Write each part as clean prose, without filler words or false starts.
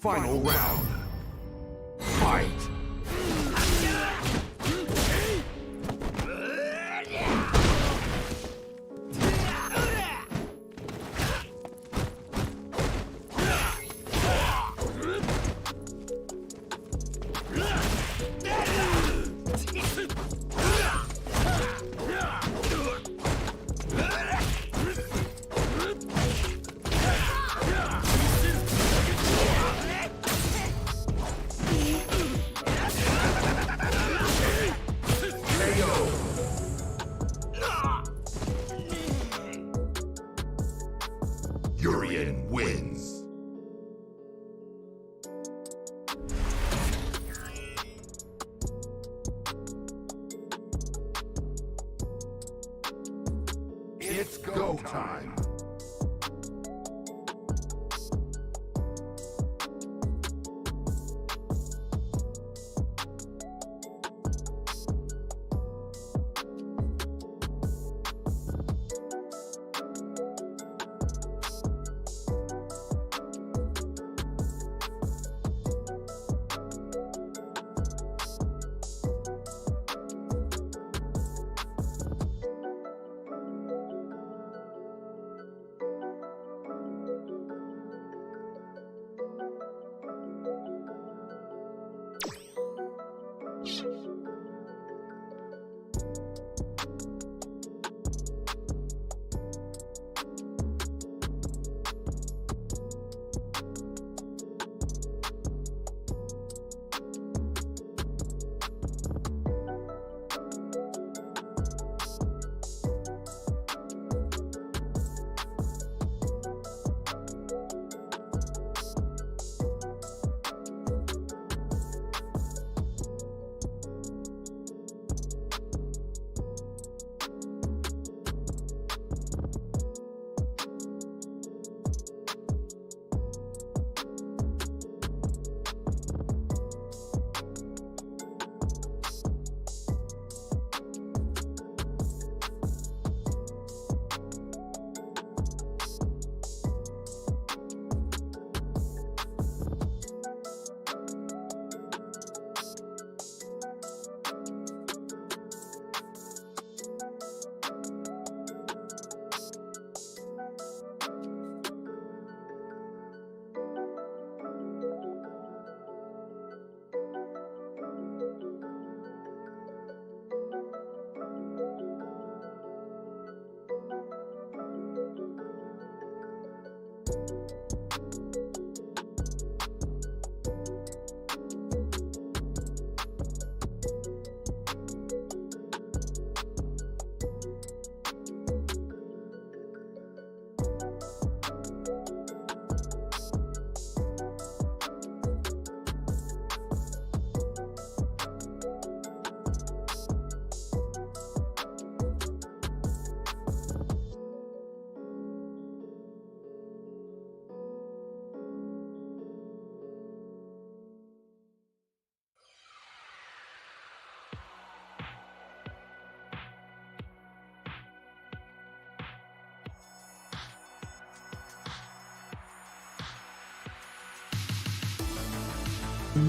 Final round. Fight! Urien wins. It's go time.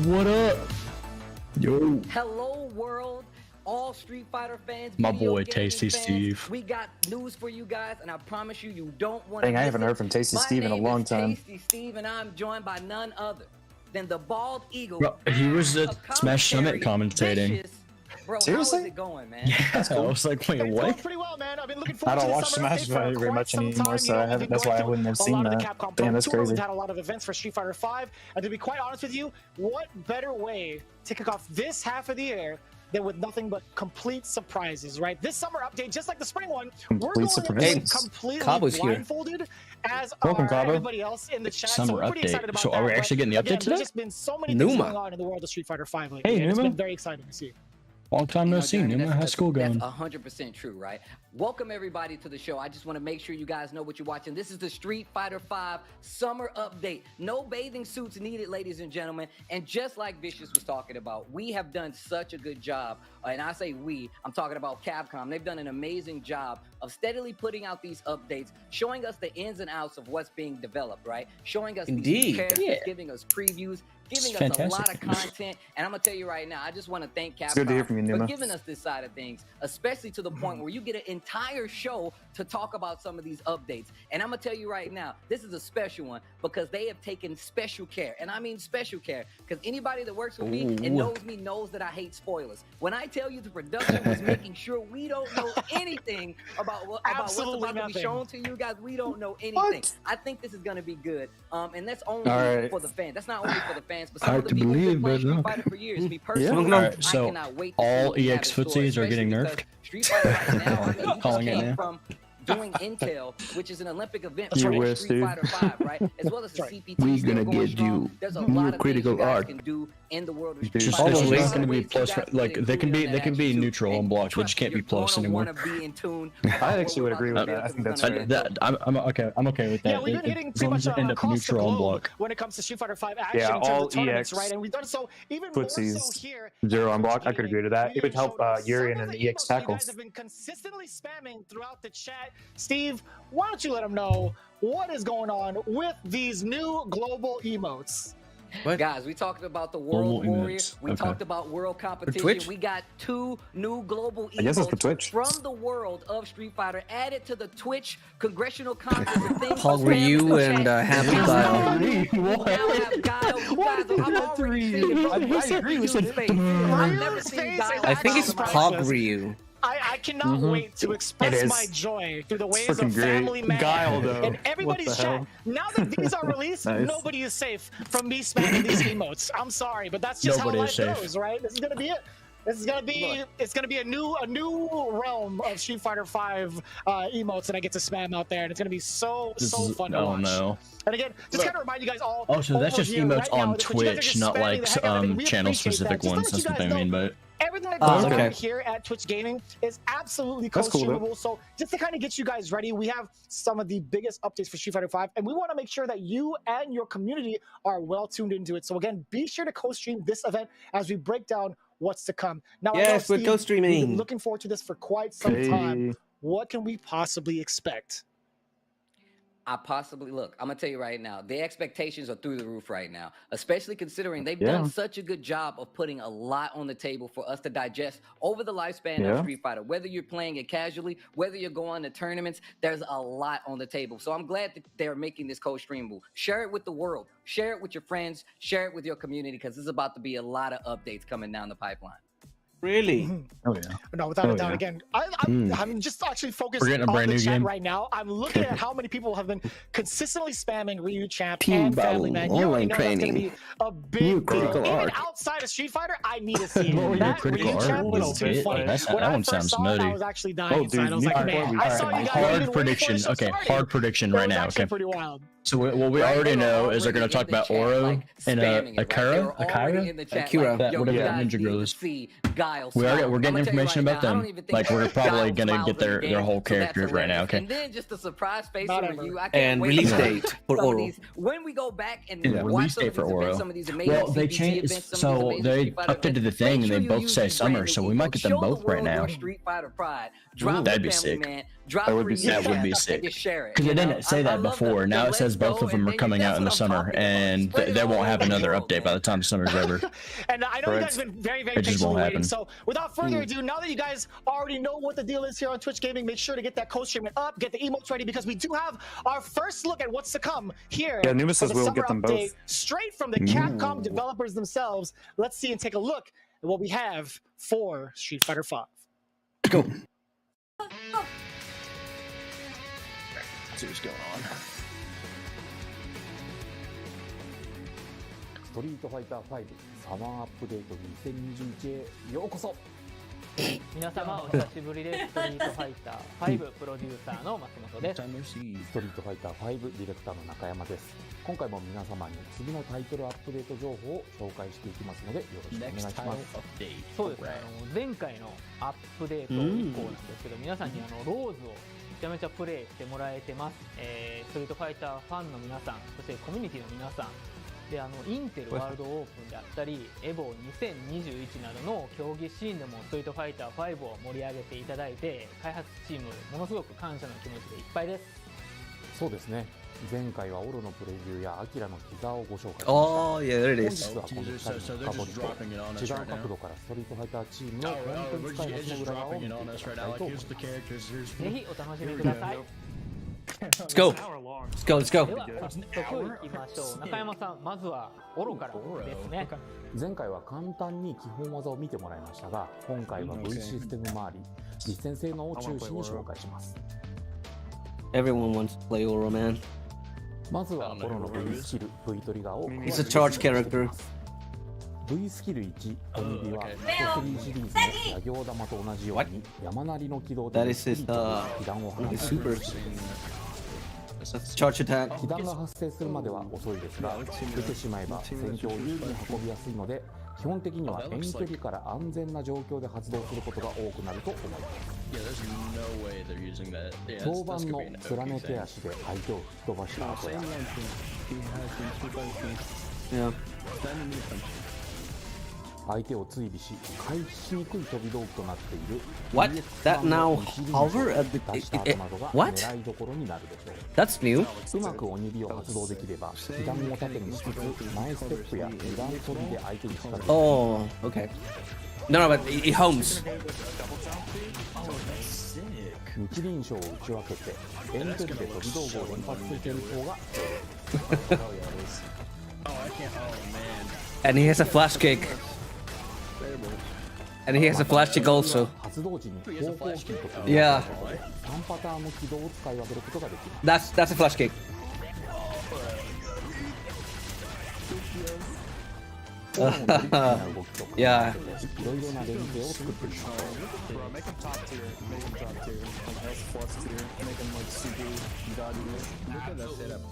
What up? Yo. Hello world, all Street Fighter fans, My video boy, gaming Tasty fans. Steve. We got news for you guys, and I promise you, you don't want to. Dang, I haven't heard from Tasty Steve in a long time. Tasty Steve, and I'm joined by none other than the Bald Eagle. Bro, he was at of Smash Summit commentary, commentating. Vicious. Bro, Seriously? how is it going, man? Yeah, I was like, wait, It's going what? pretty well, man. I've been looking I forward don't to watch the summer Smash update for very quite much some anymore, time. so You know, I we've haven't. been That's why I going wouldn't have through seen a lot of the that. Capcom Damn, Pro that's Tour. crazy. We've had a lot of events for Street Fighter 5, and to be quite honest with you, what better way to kick off this half of the year than with nothing but complete surprises, right? This summer update, just like the spring one, we're going surprises. completely Cabo's here. blindfolded, as Welcome, are Cabo. everybody else in the chat. So Summer we're pretty excited update. about So that. are we But actually getting the update again, today? There's just been so many things Numa. going on in the world of Street Fighter 5 lately. Hey, and it's Numa. been very exciting to see. Long time no know, see, Jeremy, Numa. How's school going? That's 100% true, right? Welcome everybody to the show. I just want to make sure you guys know what you're watching. This is the Street Fighter V summer update. No bathing suits needed, ladies and gentlemen. And just like Vicious was talking about, we have done such a good job. And I say we, I'm talking about Capcom. They've done an amazing job of steadily putting out these updates, showing us the ins and outs of what's being developed, right? Showing us these characters, giving us previews, giving us a lot of content. And I'm gonna tell you right now, I just want to thank Capcom good to hear from you, for Numa. giving us this side of things, especially to the point where you get an entire show to talk about some of these updates. And I'm gonna tell you right now, this is a special one because they have taken special care, and I mean special care, because anybody that works with me and knows me knows that I hate spoilers. When I tell you the production was making sure we don't know anything about what's about to be shown to you guys, we don't know anything. What? I think this is gonna be good, and that's only All right. for the fans. That's not only for the fans, but some Hard of the to people who've been believe, playing but Street Fighter for years. Me personally, Yeah. Alright, I so cannot wait to see all what we have EX in store, footsies are getting especially nerfed? because Street Fighter right now, I mean, Calling it came now. from doing Intel, which is an Olympic event You for wish, Street dude. Fighter V, right? As well as the CPT. We still gonna going get strong. you There's a more lot of critical things you guys art. can do in the world of Dude, Street Just Fighter. this Probably. is Can't going to be wait for you plus. guys to Like get they can included be in they that can be action, too. neutral And on block. They trust just can't me, be plus you're gonna anymore. wanna be in tune I about what actually we're would about agree to with do that. I because think it's that's gonna fair. be I'm okay. I'm okay with that. Yeah, we've been hitting pretty much end up across the neutral on globe block. when it comes to Street Fighter V action Yeah, in terms all of tournaments, EX right? And we've done so even more so footsies, here. zero at on Twitch block. I could Gaming. agree to that. It would help Some of Urian the and the emotes EX you guys tackles. have been consistently spamming throughout the chat. Steve, why don't you let them know what is going on with these new global emotes? Guys, we talked about the World Global Warrior. emotes. We Okay. talked about World Competition. Twitch? We got 2 new global I guess it's for emotes Twitch. from the world of Street Fighter added to the Twitch Congressional Conference and things. Pog Ryu and Happy Dial. We now have Guile. You guys, I'm already seeing I agree with Ryu's you. face. I've never Ryu's seen face Guile. is I think it's actually Pog priceless. Ryu. I cannot wait to It express is. my joy through the ways freaking of great. Family Man Guile, though. and everybody's What the chat. hell? Now that these are released, Nice. nobody is safe from me spamming these emotes. I'm sorry, but that's just Nobody how is life safe. goes, right? This is gonna be it. This is gonna be it's gonna be a new realm of Street Fighter V emotes that I get to spam out there, and it's gonna be so fun to Oh watch. no. And again, just kind of remind you guys all. Oh, so that's over just here emotes right now on that you guys are Twitch, just not spamming like the heck out of it. We channel appreciate specific that. Just to ones. let That's you what guys I mean. know, But everything that goes okay. on here at Twitch Gaming is absolutely That's cool, though. co-streamable. So just to kind of get you guys ready, we have some of the biggest updates for Street Fighter V, and we want to make sure that you and your community are well tuned into it. So again, be sure to co-stream this event as we break down what's to come. Now, I know, Yes, we're Steve, we've co-streaming. been looking forward to this for quite some time. Hey. What can we possibly expect? I'm gonna tell you right now, the expectations are through the roof right now, especially considering they've Yeah. done such a good job of putting a lot on the table for us to digest over the lifespan of Yeah. Street Fighter. Whether you're playing it casually, whether you're going to tournaments, there's a lot on the table. So I'm glad that they're making this co-streamable. Share it with the world, share it with your friends, share it with your community, because there's about to be a lot of updates coming down the pipeline. Really? oh yeah. No, without a Oh, doubt. yeah. Again, I'm just actually focused We're getting a on brand the new chat game. right now. I'm looking at how many people have been consistently spamming Ryu Champ Team and Family battle, Man. You already online know that's going to training. be a big New deal. critical Even art. outside of Street Fighter, I need to see it. What were your That critical Ryu art? Champ What was is too it? funny. That When I one first sounds saw it, I nutty. was actually dying Oh, inside. dude, I was you like, are man, right. I saw you guys. Hard even waiting for prediction. the show Okay, starting. hard prediction It right was now. actually Okay. pretty wild. So what we Right, already they were know is they're already going to talk in the about chat, Oro like, and spamming it, right? They Akira. were already Akira. in the chat, Akira. like, That- yo, whatever you that guys ninja need girl to is. see Guile We're smile. getting I'ma tell you information right about now, I them. don't even think Like we're probably Guile gonna smiles get in the their game, whole so character that's right now. hilarious. Okay. And then just a surprise face Not of ever. review. I can't And wait release to date watch for some of Oro. these. When we go back and Yeah, watch release some of date for these events, Oro. some of these amazing Well, they CBT changed. events, some of So these amazing they Street Fighter updated the events, thing, make and sure they you both use say these summer, brand so new we might emotes. get them Show the both right world now. your Street Fighter pride. Drop That'd the be Family sick. Man. Drop That would the be Ryu sick. That would Champ, be and sick. just share it. Because they you know? didn't say I that love the- before. the Now it let's says both go, of them and are then coming out in the that's what I'm summer, talking about. and Spread it they all won't over have the another world, update by man. the time summer's over. And I know you Right. guys have been very, very It just patiently won't waiting. happen. So without further ado, now that you guys already know what the deal is here on Twitch Gaming, make sure to get that co-streaming up, get the emotes ready, because we do have our first look at what's to come here. Yeah, Numa for says the we'll summer get them both. update, straight from the Capcom developers themselves. Let's see and take a look at what we have for Street Fighter V. Go. See what's going on. ストリートファイター5サマーアップデート2021へようこそ皆様お久しぶりです。ストリートファイター5プロデューサーの松本です。ストリートファイター5ディレクターの中山です。今回も皆様に次のタイトルアップデート情報を紹介していきますのでよろしくお願いします。そうですね、前回のアップデート以降なんですけど、皆さんにローズをめちゃめちゃプレイしてもらえてます。ストリートファイターファンの皆さん、そしてコミュニティの皆さんで、インテルワールドオープンであったりエボ2021などの競技シーンでもストリートファイター5を盛り上げていただいて、開発チームものすごく感謝の気持ちでいっぱいです。そうですね、前回はオロのプレビューやアキラのティザーをご紹介しました。 Oh, yeah, there it 本 is. 日はこの2人の深掘りと違う角度からストリートファイターチームのコンテンツ開発の裏側を見ていただきたいと思います。ぜひお楽しみください。 Let's go. Let's go. Let's で go. は早速いきましょう。中山さん、まずはオロからですね。前回は簡単に基本技を見てもらいましたが、今回は V システム周り、実践性能を中心に紹介します。 Everyone wants to play Oro, man. まずはオロの V スキル V トリガーを He's a charge character. V スキル1鬼火はト3シリーズの野行玉と同じように山なりの軌道で That is his 被弾を放 his つ super. That's charge attack. 被弾が発生するまでは遅いですが、出てしまえば戦況を有利に運びやすいので、基本的には遠距離から安全な状況で発動することが多くなると思います。評判の連ね手足で相手を吹き飛ばした後や Yeah. 相手を追尾し回避しにくい飛び道具となっている What? That now hover at 出した the. 後などが What? 狙いどころになるでしょう。 That's new. うまく鬼火を発動できれば被弾を盾にしつつ前ステップや二段飛びで相手に仕掛ける Oh, okay. No, but it homes. 日輪章を打ち分けて遠距離で飛び道具を連発する戦法が And he has a flash kick. And he has a flash kick also. 発動時に方向キーと組 Yeah. 3パターンの軌道を使い分けることができます。 That's a flash kick. オロのトリッキーな動きと組み合わせ Yeah. ていろいろな連携を作っています。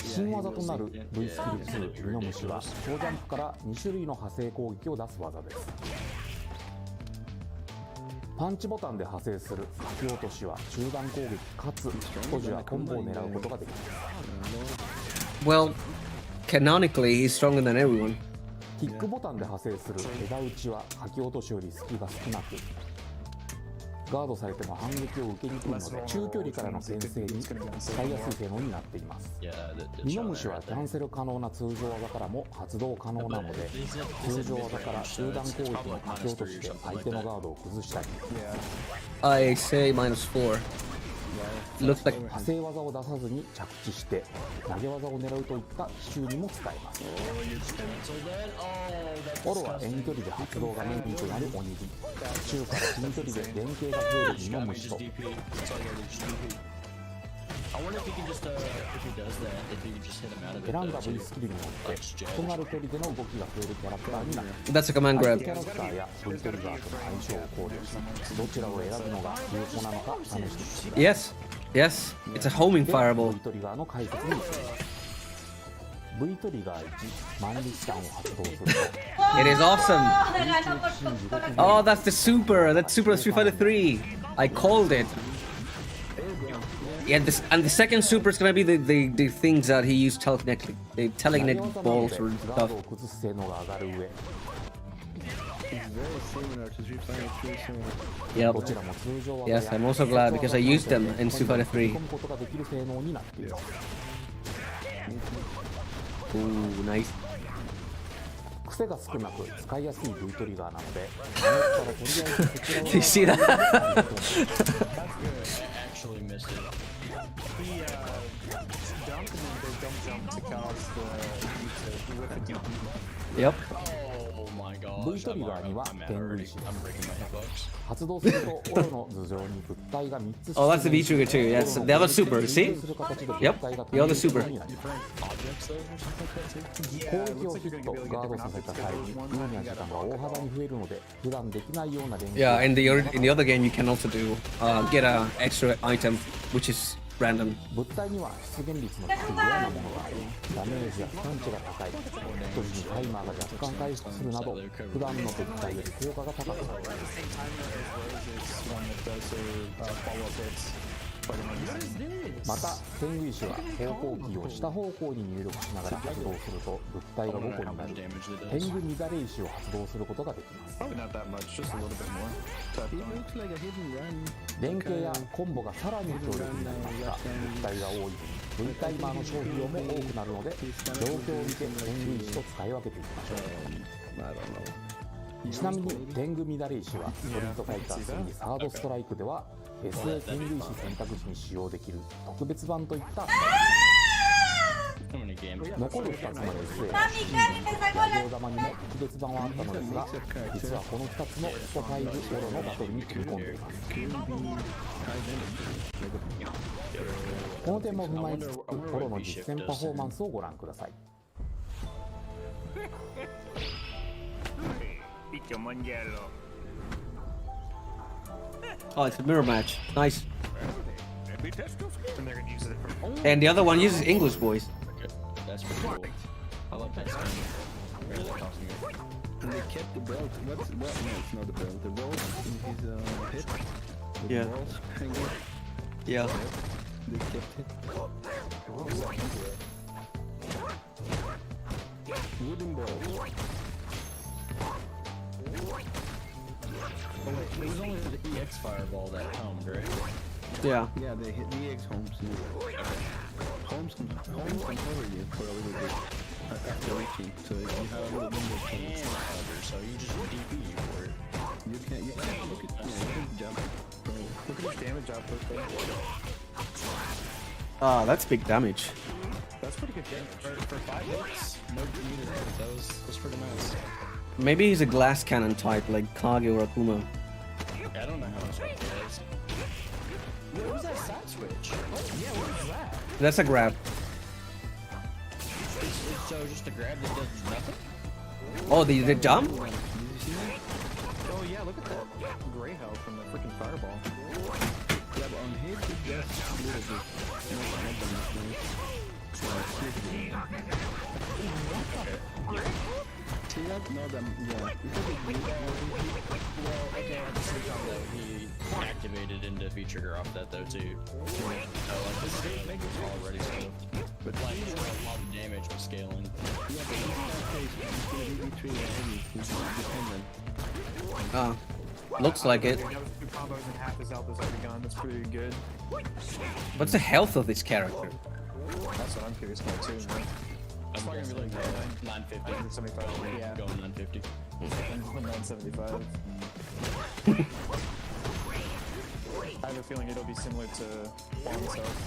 新技となる V スキル2ミノムシは小ジャンプから2種類の派生攻撃を出す技です。パンチボタンで派生する書き落としは中段攻撃かつ保持やコンボを狙うことができます。 Well, canonically, he's stronger than everyone. キックボタンで派生する枝打ちは書き落としより隙が少なくガードされても反撃を受けにくいので中距離からの牽制に使いやすい性能になっています。ミノムシはキャンセル可能な通常技からも発動可能なので通常技から中段攻撃の書き落としで相手のガードを崩したり I say -4. Looks like 派生技を出さずに着地して投げ技を狙うといった奇襲にも使えます。オロは遠距離で発動がメインとなる鬼火、中から近距離で連携が増えるミノムシと選んだ V スキルによって異なる距離での動きが増えるキャラクターになる。 that's a command 相 grab. 手キャラクターや V トリガーとの相性を考慮しどちらを選ぶのが有効なのか試してみてください。 Yes. Yes. It's a homing では fireball. V トリガーの解説に移ります。V トリガー1万力弾を発動すると It is awesome. Oh, that's the super. That's Super Street Fighter 3. I called it. Yeah, and the second super is gonna be the things that he used telekinetic, the 投げ telekinetic 技など balls で or ガー stuff. ドを崩す性能が上がる上 Yep. どちらも通常 Yes, 技 I'm や also glad because I used them in Street Fighter 3. 込むことができる性能になっています。 Ooh, nice. 癖が少なく使いやすい V トリガーなのでからとりあえずこちらを You see that? Yep. V トリガーには天狗石発動するとオロの頭上に物体が3つ Oh, that's the V trigger too. Yes, the other super. See? する形で Yep, 物体が the other super. になります攻撃をヒットガードさせた際に有利な時間が大幅に増えるので普段できないような連携 Yeah, in the other game you can also do get a extra item which is random. 物体には出現率の低いレアなものがありダメージやスタンチが高い一時にタイマーが若干回復するなど普段の敵対より効果が高くなりますまた天狗石は方向キーを下方向に入力しながら発動すると物体が5個になり天狗乱れ石を発動することができます連携やコンボがさらに強力になりますが物体が多い分 V タイマーの消費量も多くなるので状況を見て天狗石と使い分けていきましょうちなみに天狗乱れ石はストリートファイター3サードストライクでは SA 天狗石選択時に使用できる特別版といった残る2つの SA ラジオ玉にも特別版はあったのですが実はこの2つもスト5オロのバトルに組み込んでいますこの点も踏まえつつオロの実戦パフォーマンスをご覧ください Oh, it's a mirror match. Nice. And the other one uses English voice. That's pretty cool. I love that skin. Really costume. And they kept the belt. What's what? No, it's not the belt. The belt in his hip. With Yeah. the balls hanging. Yeah. They kept it. Wooden balls. Oh wait, it was only the EX fireball that helmed, right? Yeah. Yeah, they hit the EX Holmes. Holmes can cover you for a little bit after reaching. So if you have a little window change, so you just DP for it. You can look at you can jump. Look at his damage output there. Ah, that's big damage. That's pretty good damage. For 5 hits, no needed hit. That's pretty nice. Maybe he's a glass cannon type like Kage or Akuma. I don't know how much that is. What was that side switch? Yeah, what was that? That's a grab. So just a grab that does nothing? Oh, the jump? Did you see that? Oh yeah, look at that gray health from the freaking fireball. Yeah, but on his it's just a little bit more momentum. See that? No, yeah. Well, okay, at the same time though, he activated into V-trigger off that though too. So like this is already scaling. But like it's a lot of damage with scaling. Yeah, but in that case, he's gonna be V-trigger heavy. He's not dependent. Ah, looks like it. Combos and half his health is already gone. That's pretty good. What's the health of this character? That's what I'm curious about too. Man. I'm probably gonna be like 950. 975. Yeah. Going 950. 975. I have a feeling it'll be similar to Bong's health.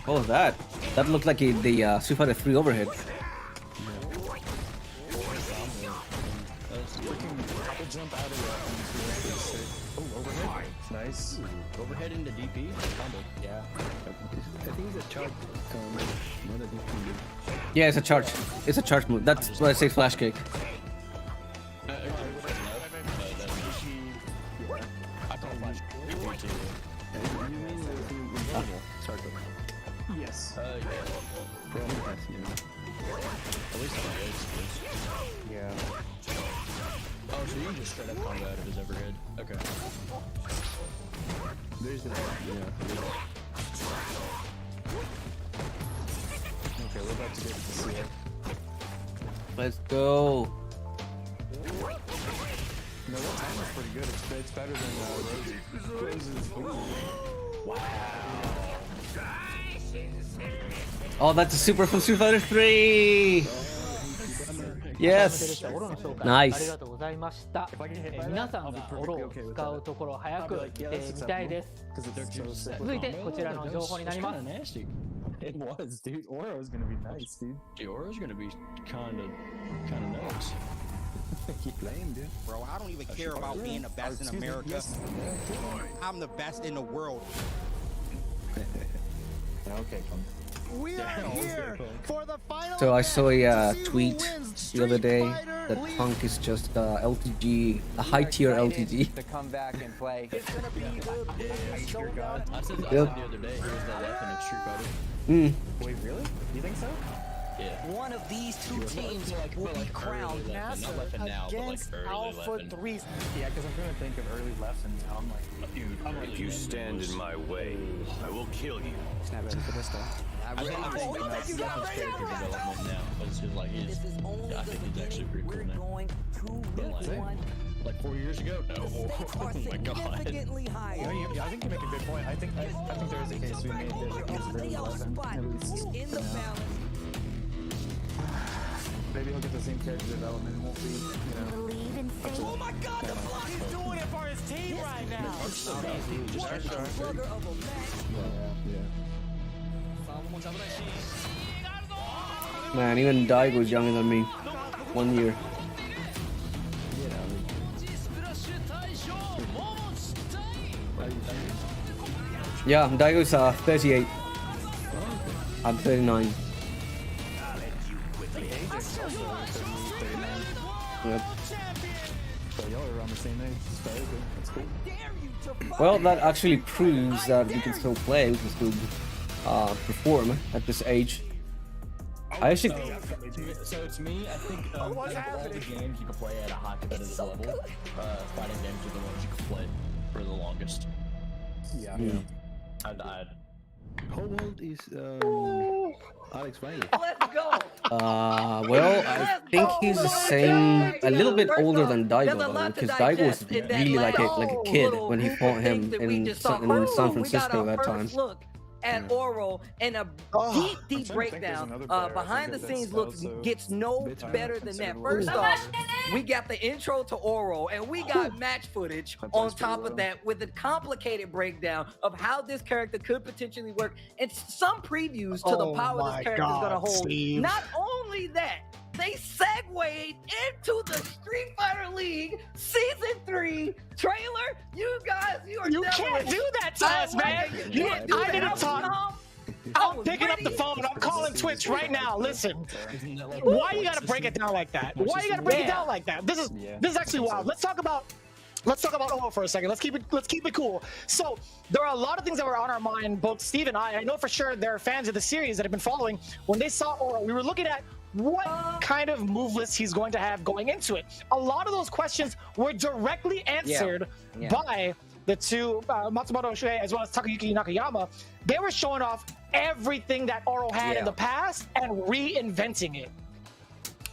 What was that? That looked like the Street Fighter 3 overhead. Jump out of that. Oh, overhead. Nice. Overhead into DP? Combo. Yeah. I think it's a charge combo. Not a DP. Yeah, it's a charge. It's a charge move. That's what I say flash kick. Yes. At least on the Yeah. Oh, so you can just straight up combo out of his overhead. Okay. There's the Okay, we're about to get to see it. Let's go. No, that time was pretty good. It's better than Rose's. Wow. Oh, that's a super from Street Fighter 3. Yes. オロの紹介 Nice. ありがとうございました。皆さんがオロを使うところを早く見たいです。続いてこちらの情報になります。It was, dude. Aura was gonna be nice, dude. The Aura's gonna be kind of nice. Keep playing, dude. Bro, I don't even care about being the best in America. I'm the best in the world. Okay, fun. We are here for the final. So I saw a match. tweet the other day that Punk is just LTG, a high tier LTG. To come back and play. Yep. I said the other day he was the left in a Street Fighter. Wait, really? You think so? Yeah. One of these two teams will be crowned Not left and now, but like early Alpha left. 3. Yeah, because I'm trying to think of early lefts and now I'm like, dude, If you stand in my way, I will kill you. I think that's character development now. But it's just like This is only I the think he's actually beginning. pretty cool We're now. going to round 1. Like 4 years ago? No. The stakes are Oh my god. significantly higher. Yeah, I think you make a good point. I think there is a case we made. There's a case of early left and Spot at least. in the balance. Maybe he'll get the same character development. It won't be, Believe in faith. Oh my God, the block! He's doing it for his team right now. Slugger of a match. Man, even Daigo is younger than me. 1 year. Yeah, Daigo's 38. I'm 39. Yep. So y'all are around the same age. That's cool. Well, that actually proves that we can still play, we can still perform at this age. I actually... So it's me, I think of all the games you can play at a high competitive level, fighting games are the ones you can play for the longest. Yeah. I'd How old is Alex Riley? Let's go. Well, I think he's the same, a little bit older than Daigo though, because Daigo was really like a kid when he fought him in San Francisco that time. Look at Oro and a deep breakdown. Behind the scenes gets no better than that. First off, we got the intro to Oro and we got match footage on top of that with a complicated breakdown of how this character could potentially work and some previews to the power this character is going to hold. Steve. Not only that, they segued into the Street Fighter League Season 3 trailer. You guys, you can't do that to us, man. I didn't talk. I'm picking up the phone. I'm calling Twitch right now. Listen, why you gotta break it down like that? Why you gotta break it down like that? This is actually wild. Let's talk about Oro for a second. Let's keep it cool. So there are a lot of things that were on our mind, both Steve and I know for sure there are fans of the series that have been following. When they saw Oro, we were looking at what kind of move list he's going to have going into it. A lot of those questions were directly answered by the two, Matsumoto Shuhei as well as Takayuki Nakayama. They were showing off everything that Oro had in the past and reinventing it.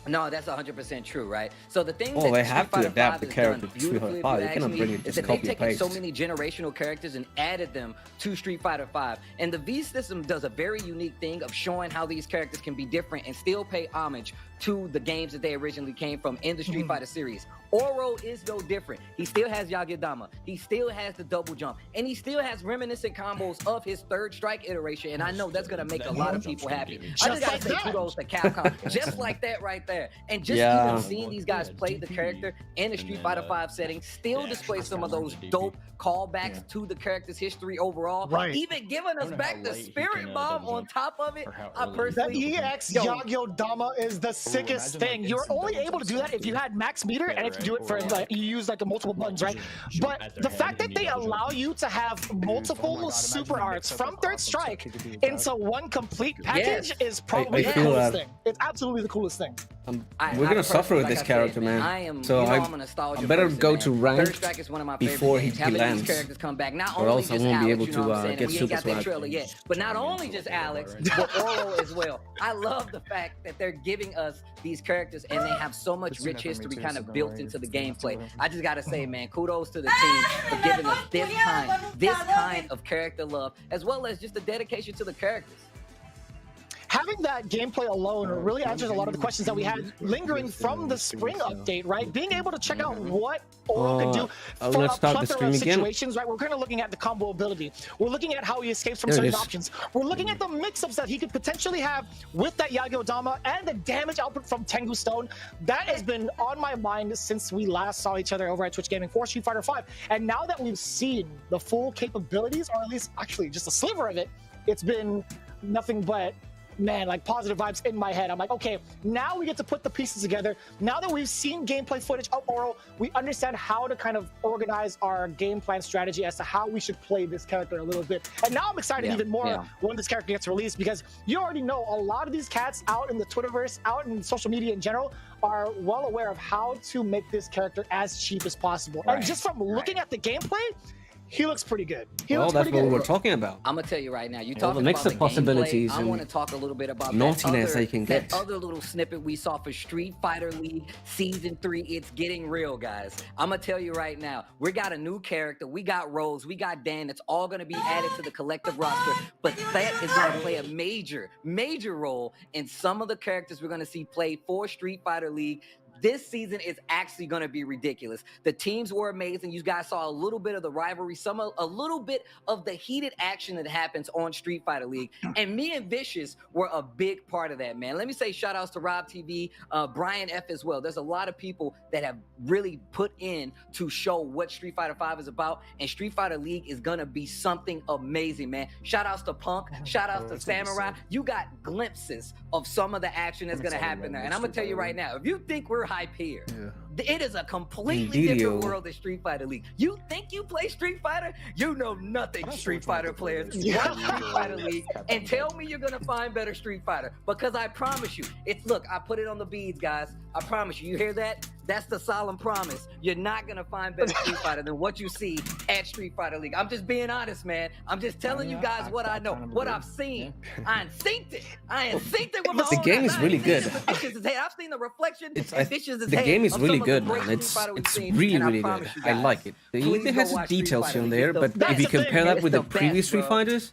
No, that's 100% true, right? So the thing they that have to adapt the character to Street Fighter 5. They cannot bring it is just that they've copy and taken paste. so many generational characters and added them to Street Fighter 5. And the V system does a very unique thing of showing how these characters can be different and still pay homage to the games that they originally came from in the Street Fighter series. Oro is no different. He still has Yagidama. He still has the double jump. And he still has reminiscent combos of his third strike iteration. And I know that's going to make a lot of people happy. I just got to say kudos to Capcom. Just like that right there. And just even seeing these guys play the character in a Street Fighter 5 setting still displays some of those dope callbacks to the character's history overall. Right. Even giving us back the Spirit Bomb on top of it. I personally... The EX Yagyo-Dama is the sickest thing. You're only able to do that if you had max meter and if you do it for like you use like the multiple buttons, right? But the fact that they allow you to have multiple super arts from Third Strike into one complete package is probably the coolest thing. It's absolutely the coolest thing. We're gonna suffer with this character, man. I'm a nostalgia I better person, go man. to ranked Third Strike is one of my before favorite games. he Having lands. these characters come back, not Or only else I just won't be Alex, able you know to, what I'm saying? get We ain't super got that swag. trailer yet, but not only just Alex, but Oro as well. I love the fact that they're giving us these characters and they have so much rich history kind of built into the gameplay. I just gotta say, man, kudos to the team for giving us this kind of character love, as well as just the dedication to the characters. having that gameplay alone really answers a lot of the questions that we had lingering from the spring update, right? Being able to check out what Oro can do for let's a start the plethora stream of again. situations, right? We're kind of looking at the combo ability. We're looking at how he escapes from There it certain is. options. We're looking at the mix-ups that he could potentially have with that Yagi Odama and the damage output from Tengu Stone. That has been on my mind since we last saw each other over at Twitch Gaming for Street Fighter V. And now that we've seen the full capabilities, or at least actually just a sliver of it, it's been nothing but, man, like positive vibes in my head. I'm like, okay, now we get to put the pieces together. Now that we've seen gameplay footage of Oro, we understand how to kind of organize our game plan strategy as to how we should play this character a little bit. And now I'm excited even more when this character gets released, because you already know a lot of these cats out in the Twitterverse, out in social media in general, are well aware of how to make this character as cheap as possible. And just from looking at the gameplay, he looks pretty good. Well, that's what we're talking about. I'm gonna tell you right now. You All talking the about mix-up the possibilities gameplay. I and want to talk a little bit about naughtiness that they can get. other little snippet we saw for Street Fighter League Season 3. It's getting real, guys. I'm gonna tell you right now. We got a new character. We got Rose. We got Dan. It's all gonna be added to the collective roster. But that is gonna play a major role in some of the characters we're gonna see play for Street Fighter League. This season is actually going to be ridiculous. The teams were amazing. You guys saw a little bit of the rivalry, a little bit of the heated action that happens on Street Fighter League. And me and Vicious were a big part of that, man. Let me say shout outs to Rob TV, Brian F as well. There's a lot of people that have really put in to show what Street Fighter 5 is about. And Street Fighter League is going to be something amazing, man. Shout outs to Punk. Shout outs to Samurai. You got glimpses of some of the action that's going to happen there. And I'm going to tell you right now, if you think we're hype here, it is a completely different world than Street Fighter League. You think you play Street Fighter? You know nothing, Street Fighter players. Watch Street Fighter League and tell me you're gonna find better Street Fighter, because I promise you, look, I put it on the beads, guys. I promise you. You hear that? That's the solemn promise. You're not gonna find better Street Fighter than what you see at Street Fighter League. I'm just being honest, man. I'm just telling you guys what I know, what I've seen. I instinced it. With my The own game eyes. is really good. I've seen the reflection. The game is really good, man. It's really good. I like it. It has its details here and there, but if you compare that with the previous Street Fighters,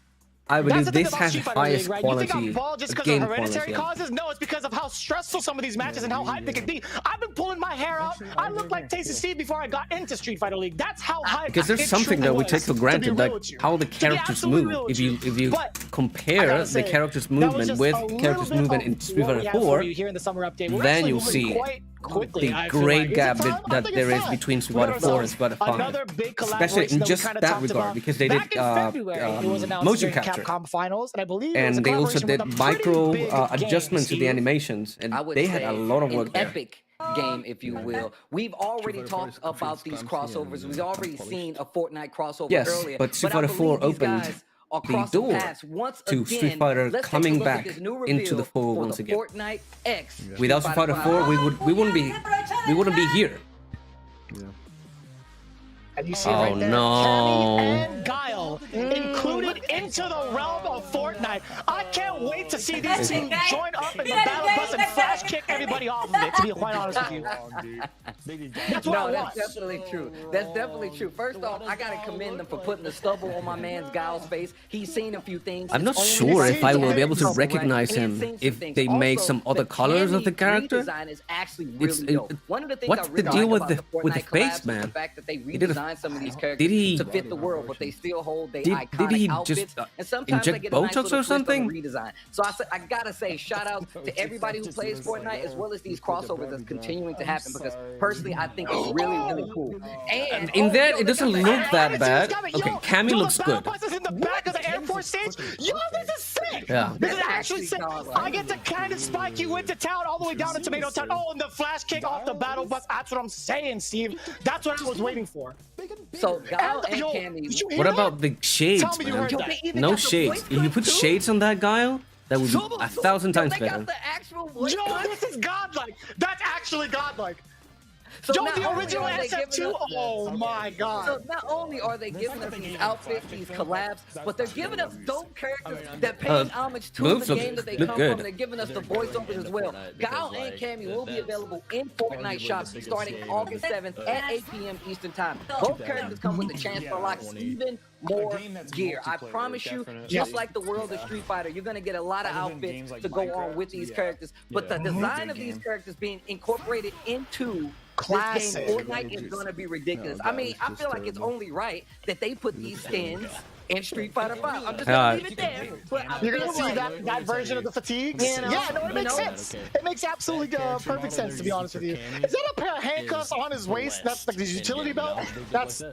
I believe this has the highest quality You think I'm bald just because game of hereditary quality. causes? No, it's because of how stressful some of these matches and how hyped they can be. I've been pulling my hair out. I looked like Tasty Steve before I got into Street Fighter League. That's how hyped Because there's it something truly that we was, take for to be granted, real like with you. how the To be characters absolutely move. real with If you But I compare gotta the say, character's that was movement just with a little character's bit movement of in Street what Fighter we have for 4, you here in the summer update. We're then actually you'll moving see quite quickly, the I feel great like. Is gap it time? I that think there it's is time. between Street We Fighter got 4 and ourselves Street Fighter 5. another big Especially in collaboration just that we kinda that talked regard, about. because they did Back in February, it was announced motion during capture. Capcom Finals, and I believe it was a And they also collaboration did with a pretty micro big adjustments to the game, animations, and I would they had say a lot of work an there. epic game, if you will. We've already talked about these crossovers. We've already seen a Fortnite crossover Yes, earlier. but Street I Fighter 4 believe these opened guys are the crossing door paths once to again. Street Fighter Let's take a coming look at back this new into the reveal fold for once the again. Fortnite X. Without Street Fighter 4, we wouldn't be here. And you see Oh, right there, no. Cammy and Guile included into the realm of Fortnite. I can't wait to see these two join up in the battle bus and flash kick everybody off of it, to be quite honest with you. That's what I want. That's definitely true. That's definitely true. First off, I gotta commend them for putting the stubble on my man's Guile's face. He's seen a few things. I'm not It's only sure seen if I will some be able to things, recognize right? him And he's seen if some things. they make Also, some other colors of the Cammy character. redesign is actually It's- really dope. One of the things what's I the really deal like with about the Fortnite face, collabs is man? the fact that they He did a- redesigned some of these characters Did he- to fit the world, but they still hold their Did iconic he outfits. just, And sometimes they inject get a nice Botox little or twist on the something? redesign. So I gotta say, shout out to everybody who plays Fortnite, as well as these crossovers that's continuing to happen, because personally I think it's really, really cool. And In that, it doesn't look that bad. Okay, Cammy looks The battle good. bus is in the back of the airport stage. Yo, this is sick. Yeah. This is actually sick. I get to kind of spike you into town all the way down to Tomato Town. Oh, and the flash kick off the battle bus. That's what I'm saying, Steve. That's what I was waiting for. So Guile and Yo, Cammy. did you hear What that? about the shades, Tell me you man? heard that. They even No got the shades. voice If you put cut, too? shades on that Guile, that would be 1,000 times They got better. the actual voice Yo, cut. this is godlike. That's actually godlike. So Yo, not the only original are they giving SF2? us- Oh my god. So not only are they giving us these outfits, these collabs, but they're giving us dope characters that pay homage to moves the look- game that they look come good. from. They're giving us the voiceovers as well. Guile and Cammy will be available in Fortnite shops starting August 7th at 8 p.m. Eastern Time. Both characters come with a chance to unlock even more gear. I promise you, just like the world of Street Fighter, you're going to get a lot of outfits to go on with these characters. But the design of these characters being incorporated into this game, Fortnite, is going to be ridiculous. I mean, I feel like it's only right that they put these skins in Street Fighter 5. I'm just going to leave it there. But You're going to see that version of the fatigues? You know, yeah, no, it makes sense. It makes absolutely perfect sense, to be honest with you. Is that a pair of handcuffs on his waist? That's like his utility belt? That's...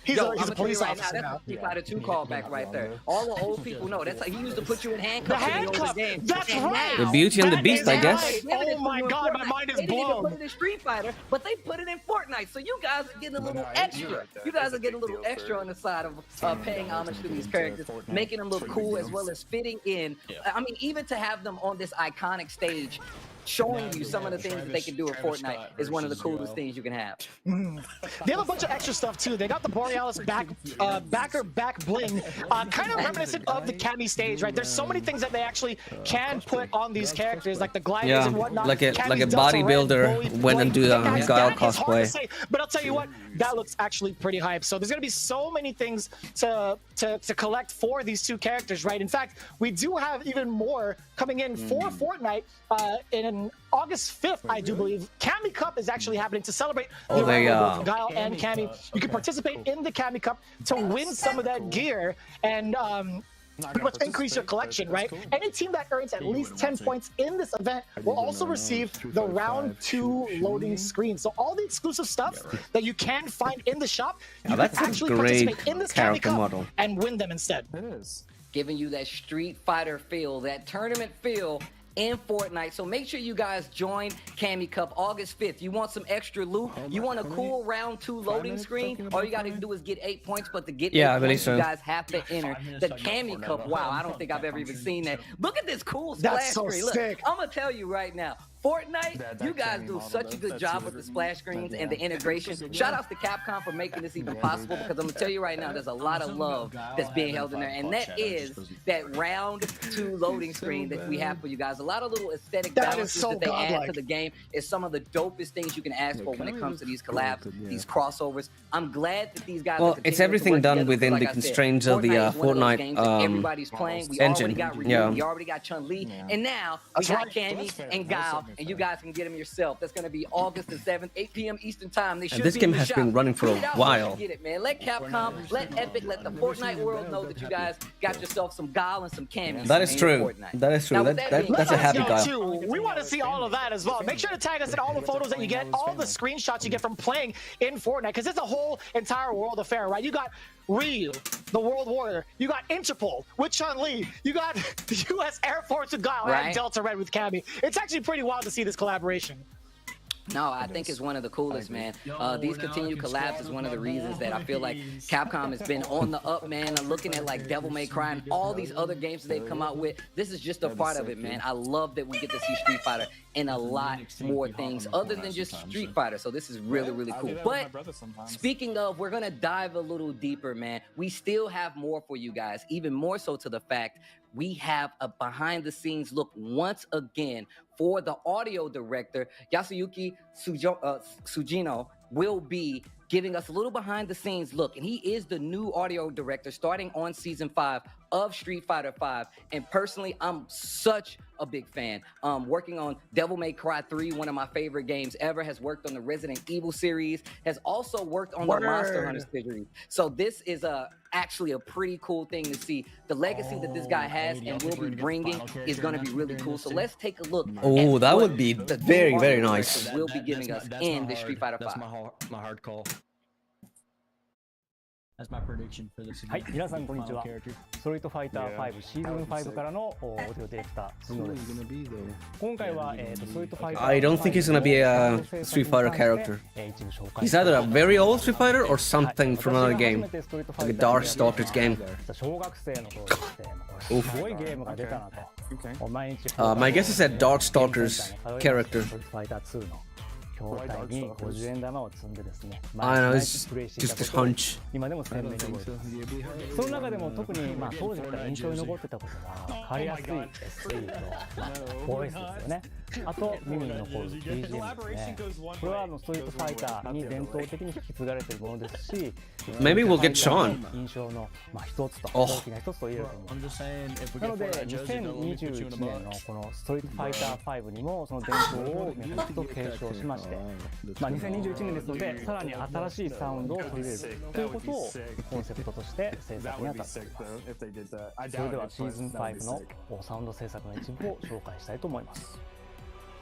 He's a police officer now. That's a Street Fighter 2 callback right there. All the old people know. That's how he used to put you in handcuffs. The in the handcuff! old game. That's And right! The Beauty and the Beast, I guess. Right. Oh my god, my mind is They didn't even blown. put it in Street Fighter, but they put it in Fortnite. So you guys are getting a little extra. You guys are getting a little extra on the side of paying homage to these characters, making them look cool as well as fitting in. I mean, even to have them on this iconic stage, showing you some of the things that they can do in Fortnite is one of the coolest things you can have. They have a bunch of extra stuff too. They got the Borealis back bling, kind of reminiscent of the Cammy stage, right? There's so many things that they actually can put on these characters, like the gliders and whatnot. like a Cammy's Delta bodybuilder Red, went and do the Guile cosplay. But I'll tell you what, that looks actually pretty hype. So there's gonna be so many things to collect for these two characters, right? In fact, we do have even more coming in for Fortnite in August 5th, I do believe. Cammy Cup is actually happening to celebrate the arrival of both Guile and Cammy. You can participate in the Cammy Cup to win some of that gear and pretty much increase your collection, right? Any team that earns at least 10 points in this event will also receive the round 2 loading screen. So all the exclusive stuff that you can find in the shop, you can that's a actually great participate in this Cammy character Cup model. and win them instead. It is. Giving you that Street Fighter feel, that tournament feel in Fortnite. So make sure you guys join Cammy Cup August 5th. You want some extra loot? You want a cool round 2 loading screen? All you got to do is get 8 points, but to get 8 I believe points, so. you guys have to enter the Cammy Cup. Wow, I don't think I've ever even seen that. Look at this cool splash That's so screen. Look, sick. I'm going to tell you right now, Fortnite, you guys do such a good job with the splash screens and the integration. Shout outs to Capcom for making this even possible, because I'm gonna tell you right now, there's a lot of love that's being held in there, and that is that round 2 loading screen that we have for you guys. A lot of little aesthetic balances that they add to the game is some of the dopest things you can ask for when it comes to these collabs, these crossovers. I'm glad that these guys. Well, it's everything done within the constraints of the Fortnite everybody's playing. We engine. already got Ryu, we already got Chun-Li, and now we got Cammy and Guile, and you guys can get them yourself. That's going to be August the 7th, 8 p.m. Eastern Time. They should this be game in the has shop. been running for a Tweet it out while. when you get it, man. Let Capcom, let Epic, let the Fortnite world know that you guys got yourself some Guile and some Cammy. That is true. That is true. Now, with that being That's a said, happy Guile. Too. We want to see all of that as well. Make sure to tag us in all the photos that you get, all the screenshots you get from playing in Fortnite, because it's a whole entire world affair, right? You got Ryu, the World Warrior. You got Interpol with Chun-Li. You got the U.S. Air Force with Guile and Delta Red with Cammy. It's actually pretty wild to see this collaboration. No, I think it's one of the coolest, man. These continued collabs is one of the reasons that I feel like Capcom has been on the up, man. I'm looking at like Devil May Cry and all these other games that they've come out with. This is just a part of it, man. I love that we get to see Street Fighter and a lot more things other than just Street Fighter. So this is really, really cool. But speaking of, we're going to dive a little deeper, man. We still have more for you guys, even more so to the fact we have a behind-the-scenes look once again for the audio director. Yasuyuki Sujino will be giving us a little behind-the-scenes look, and he is the new audio director starting on Season 5 of Street Fighter V. And personally, I'm such a big fan. Working on Devil May Cry 3, one of my favorite games ever, has worked on the Resident Evil series, has also worked on the Monster Hunter series. So this is actually a pretty cool thing to see. The legacy that this guy has and will be bringing is going to be really cool. So let's take a look. Oh, that would be very, very nice. Will be giving us in the Street Fighter V. That's my hard call. That's my prediction for this. はい、皆さんこんにちは。ストリートファイター5シーズン5からのオーディオディレクター、鈴野です。今回はストリートファイター I don't think he's gonna be a Street Fighter character. He's either a very old Street Fighter or something from another game, like a Dark Stalkers game. 小学生の頃ですすごいゲームが出たなと。毎日 My guess is a Dark Stalkers character. ストリートファイター2の筐体に50円玉を積んでですね、 I know, 毎 it's 日プレイしていた just ことを this hunch. 今でも鮮明に覚えています。その中でも特に当時から印象に残ってたことが、分かりやすい SE と、ボイスですよね。あと耳に残る BGM ですね。これはストリートファイターに伝統的に引き継がれているものですし、 Maybe we'll get Sean. 印象の一つと、 Oh. 大きな一つと言えると思います。なので2021年のこのストリートファイター5にもその伝統を脈々と継承しまして、2021年ですのでさらに新しいサウンドを取り入れるということをコンセプトとして制作に当たっています。それではシーズン5のサウンド制作の一部を紹介したいと思います。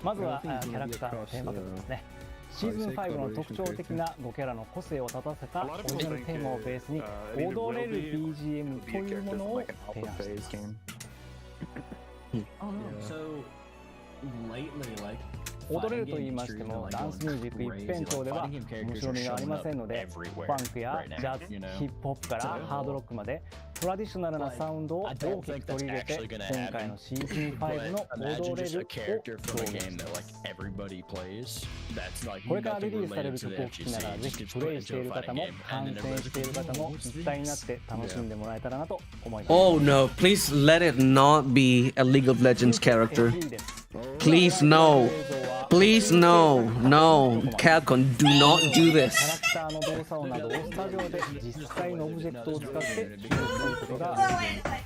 まずはキャラクターのテーマ曲ですね。シーズン5の特徴的な5キャラの個性を立たせたオリジナルテーマをベースに踊れる BGM というものを提案しています。踊れると言いましても、ダンスミュージック一辺倒では面白みがありませんので、ファンクやジャズ、ヒップホップからハードロックまでトラディショナルなサウンドを大きく取り入れて、今回のシーズン5の踊れるを表現しています。これからリリースされる曲を聴きながら、ぜひプレイしている方も観戦している方も一体になって楽しんでもらえたらなと思います。 Oh no, please let it not be a League of Legends character. Please no. Please no. No. Capcom, do not do キャラ this. クターの動作音などをスタジオで実際のオブジェクトを使って収録することができま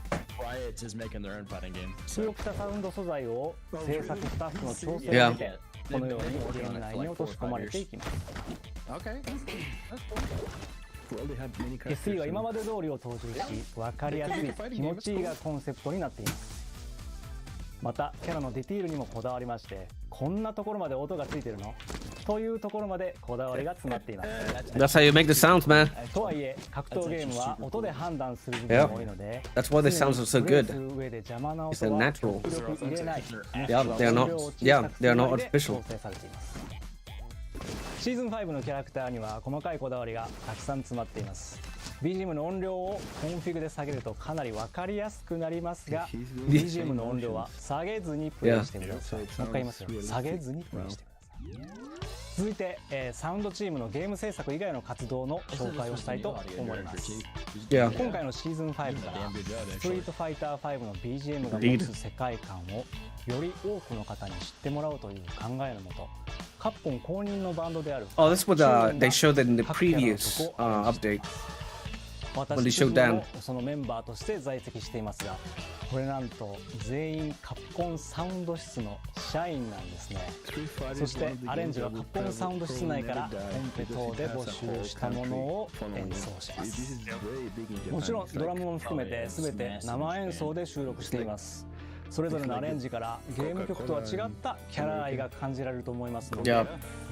す。 収録したサウンド素材を制作スタッフの調整を見て、このようにゲーム内に落とし込まれていきます。SE は今まで通りを操縦し、分かりやすい、気持ちいいがコンセプトになっています。またキャラのディティールにもこだわりまして、こんなところまで音がついてるのというところまでこだわりが詰まっています。 That's how you make the sounds, man. とはいえ格闘ゲームは音で判断する部分が多いので、 That's why the sounds are so good. プレイする上で邪魔な It's 音 a は natural. 極力入れない。 Yeah, they are not. Yeah, they are not artificial. 調整されています。シーズン5のキャラクターには細かいこだわりがたくさん詰まっています。 BGM の音量をコンフィグで下げるとかなり分かりやすくなりますが、 BGM の音量は下げずにプレイしてください。もう一回言いますよ。下げずにプレイしてください。続いて、サウンドチームのゲーム制作以外の活動の紹介をしたいと思います。今回のシーズン5からストリートファイター5の BGM が持つ世界観をより多くの方に知ってもらおうという考えのもと、カプコン公認のバンドである Oh, that's what they showed in the previous update. 私もそのメンバーとして在籍していますが、これなんと全員カプコンサウンド室の社員なんですね。そしてアレンジはカプコンサウンド室内からコンペ等で募集したものを演奏します。もちろんドラムも含めて全て生演奏で収録しています。それぞれのアレンジからゲーム曲とは違ったキャラ愛が感じられると思いますので、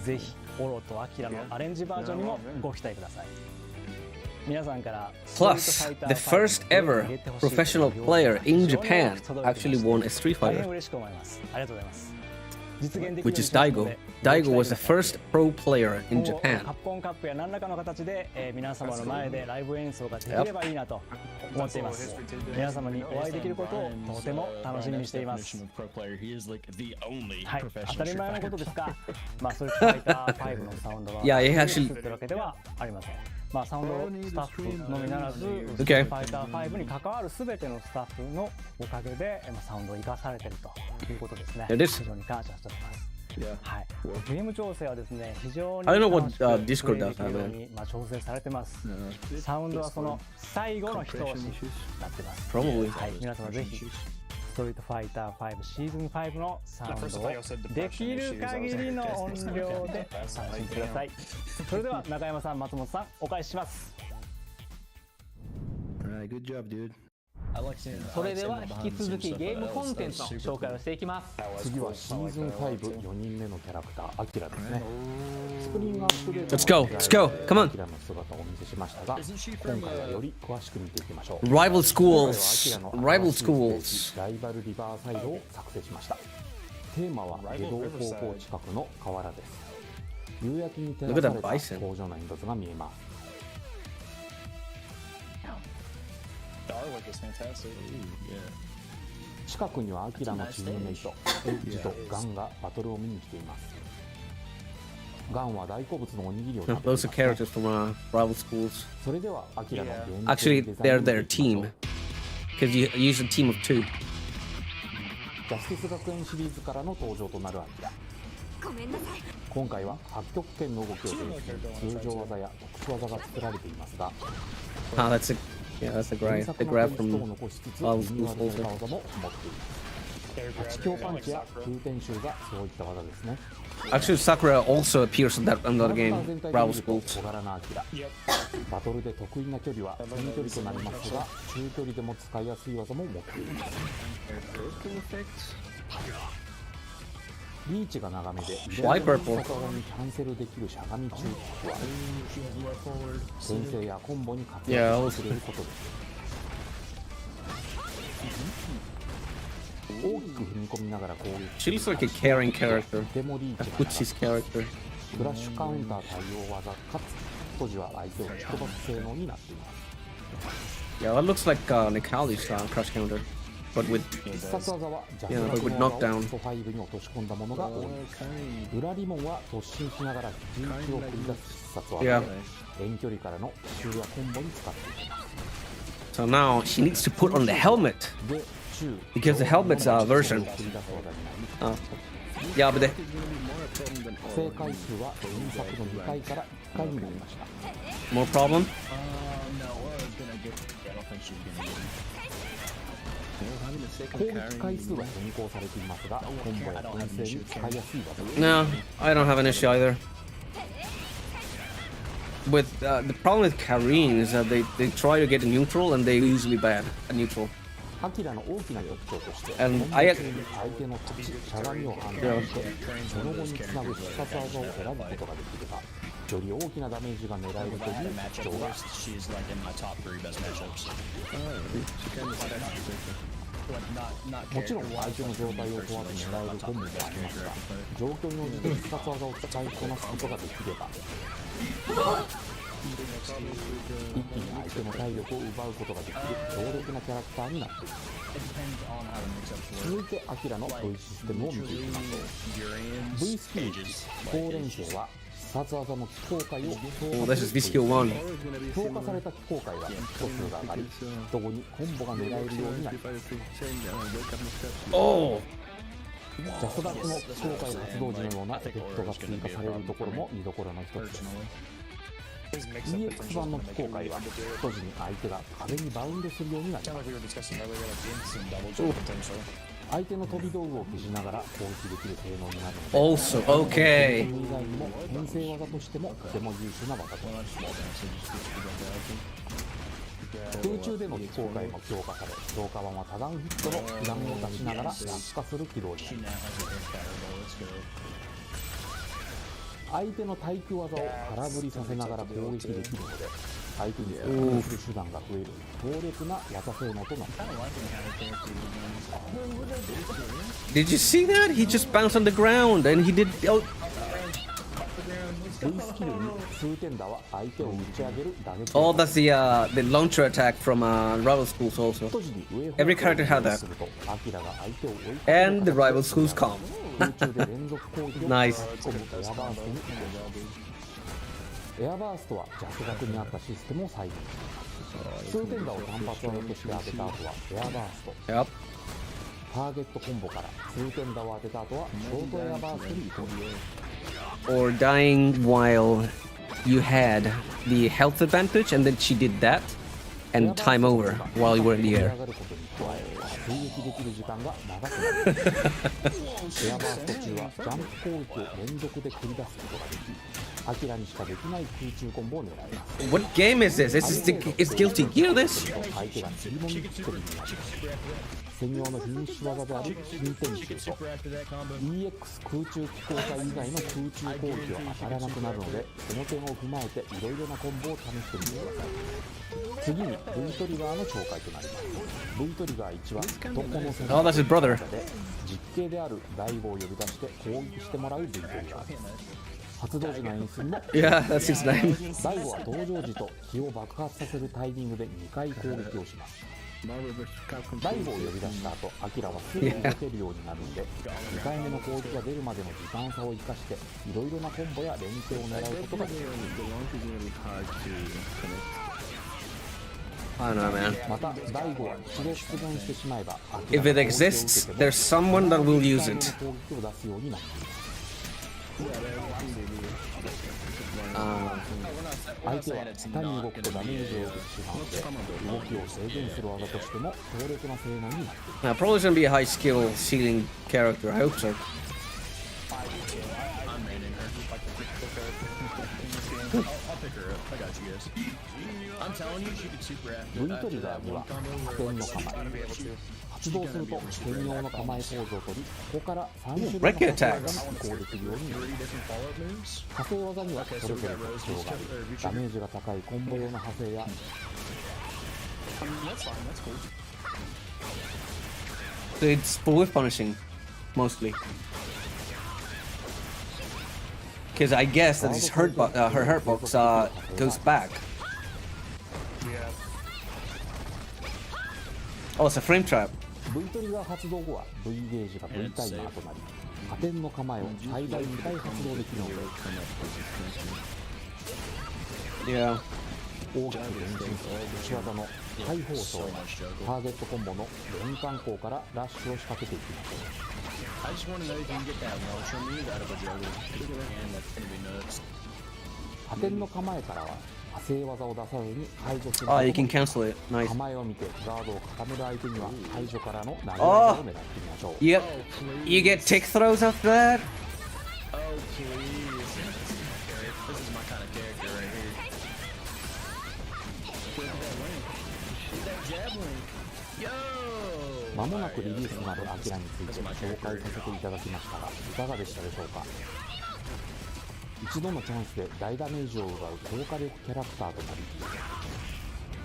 ぜひオロとアキラのアレンジバージョンにもご期待ください。 Plus, the first ever professional player in Japan actually won a Street Fighter, which is Daigo. Daigo was the first pro player in Japan. カプコンカップや何らかの形で、皆様の前でライブ演奏ができればいいなと思っています。皆様にお会いできることをとても楽しみにしています。はい、当たり前のことですが、ストリートファイター5のサウンドは作ってるわけではありません。 サウンドスタッフのみならず、ストリートファイター5に関わるすべてのスタッフのおかげで、サウンドを生かされているということですね。非常に感謝しております。はい、ゲーム調整はですね、非常に楽しくプレイできるように調整されてます。サウンドはその最後の一押しになってます。はい、皆様ぜひストリートファイター5シーズン5のサウンドをできる限りの音量で楽しんでください。それでは中山さん、松本さん、お返しします。Good job, dude. それでは引き続きゲームコンテンツの紹介をしていきます。次はシーズン54人目のキャラクターアキラですね。スプリングアップデート Let's go, let's go, come on. アキラの姿をお見せしましたが、今回はより詳しく見ていきましょう。 Rival schools, rival schools. ライバルリバーサイドを作成しました。テーマは下道高校近くの河原です。夕焼けに照らされた工場の煙突が見えます。 近くにはアキラのチームメイトエッジとガンがバトルを見に来ています。ガンは大好物のおにぎりを食べてい Those ま are すね。 characters from rival schools. それではアキラのゲーム Actually, デザイン they're に their 行きましょう team. Because you use a team of 2. ジャスティス学園シリーズからの登場となるアキラ。今回は八極拳の動きをベースに通常技や特殊技が作られていますが、 Ah, that's a grab. The grab from を残しつつ rival リニュー schools アルされた also. 技も持っています。八強パンチや空転集がそういった技ですね。 Actually, Sakura also appears in that another ま game, ずは全体 rival で見ると schools. 小柄なアキラ。バトルで得意な距離は遠距離となりますが、中距離でも使いやすい技も持っています。リーチが長めで、 Why purple? 外側にキャンセルできるしゃがみ中キックは先制やコンボに活躍してくれることです。大きく踏み込みながら攻撃。 She looks like a caring character. とてもリー A チが Gucci's character. フラッシュカウンター対応技かつ当時は相手を突き飛ばす性能になっています。 Yeah, that looks like Nikali's crush counter, but with 必殺技はジャス Yeah, ラ but ク with の技を knockdown. ベスト5に落とし込んだものが多い。裏リモンは突進しながら陣地を繰り出す必殺技 Yeah. で遠距離からの奇襲やコンボに使っています。 So now she needs to put on the helmet で、中 because the helmet's a version. 繰り出す技になり Yeah, but 正解数は原作の2回から1回になりました。 more problem. 攻撃回数は変更されていますが、コンボや牽制に使いやすい技です。 No, I don't have an issue either. With the problem with Karine is that they try to get a neutral and they usually bad at neutral. アキラの大きな特徴として、 And コンボ I- 中に相手の立ち、しゃがみを判断して、その後につなぐ必殺技を選ぶことができれば、より大きなダメージが狙えるという特徴があります。もちろん相手の状態を問わず狙えるコンボもありますが、状況に応じて必殺技を使いこなすことができれば、一気に相手の体力を奪うことができる強力なキャラクターになっています。続いてアキラの V システムを見ていきましょう。 V スキル高連携は必殺技の機構解を Oh, this is V skill 1. 強化された機構解は個数が上がり、どこにコンボが狙えるようになります。 Oh, ジャスダックの機構解発動時のようなエフェクトが追加されるところも見どころの一つです。EX 版の機構解は一時に相手が壁にバウンドするようになります。相手の飛び道具を消しながら攻撃できる性能になるので、 also okay. 以外にも牽制技としてもとても優秀な技となります。空中での機構解も強化され、強化版は多段ヒットの被弾を出しながら落下する軌道になります。相手の対空技を空振りさせながら攻撃できるので、相手に攻撃する手段が増える強力な技性能となっています。 Did you see that? He just bounced on the ground and he did. Oh, V スキルに数点打は相手を打ち上げる打撃。 oh, that's the launcher attack from rival schools also. 一時に上方 Every character had that. するとアキラが相手を追いかける And the rival schools come. 空中で連続攻撃を Nice. 込むエアバーストに移動します。エアバーストは弱学にあったシステムを再現します。数点打を単発技として当てた後はエアバースト。 Yep. ターゲットコンボから数点打を当てた後はショートエアバーストに移行します。 Or dying while you had the health advantage and then she did that and time over while you were in the air. 追撃できる時間が長くなります。エアバースト中はジャンプ攻撃を連続で繰り出すことができ、アキラにしかできない空中コンボを狙います。 What game is this? Is Guilty Gear this? 相手が釣りもみ作りになります。専用のフィニッシュ技である近転集と EX 空中機構解以外の空中攻撃は当たらなくなるので、その点を踏まえていろいろなコンボを試してみてください。次に V トリガーの紹介となります。 V トリガー1はどこの戦 Oh, that's his brother. で実刑である大悟を呼び出して攻撃してもらう V トリガーです。発動時の演出にも Yeah, that's his name. 大悟は登場時と気を爆発させるタイミングで2回攻撃をします。ダイゴを呼び出した後、アキラはすぐ動けるようになるんで、2回目の攻撃が出るまでの時間差を生かして、いろいろなコンボや連携を狙うことができる。I don't know, man. また、ダイゴは一度出現してしまえば、 If it exists, there's someone that will use it. 攻撃を出すようになっている。相手は下に動くとダメージを受けてしまうので、動きを制限する技としても強力な性能になっている。Now, probably gonna be a high skill ceiling character. I hope so. I'm telling you, she could super after ブイトリガーには破天の構え、発動すると専用の構えポーズを取り、ここから3種類の技が移行できるようになる。派生技にはそれぞれ特徴があり、ダメージが高いコンボ用の派生や So it's for whiff punishing, mostly. Because I guess that his her hurt box goes back. Oh, it's a frame trap. V トリガー発動後は V ゲージが V タイマーとなり、破天の構えを最大2回発動できるので、 Yeah. 大きく前進する内技の大放送やターゲットコンボの連環攻からラッシュを仕掛けていきます。 I just want to know if you can get that Welcher move out of a juggle. And that's gonna be nuts. 破天の構えからは派生技を出さずに排除する。 Oh, you can cancel it. Nice. 構えを見てガードを固める相手には排除からの投げ技を狙ってみましょう。You get tick throws after that? Oh, please. This is my kind of character right here. That jab link. Yo! 間もなくリリースとなるアキラについて紹介させていただきましたが、いかがでしたでしょうか。一度のチャンスで大ダメージを奪う高火力キャラクターとなり、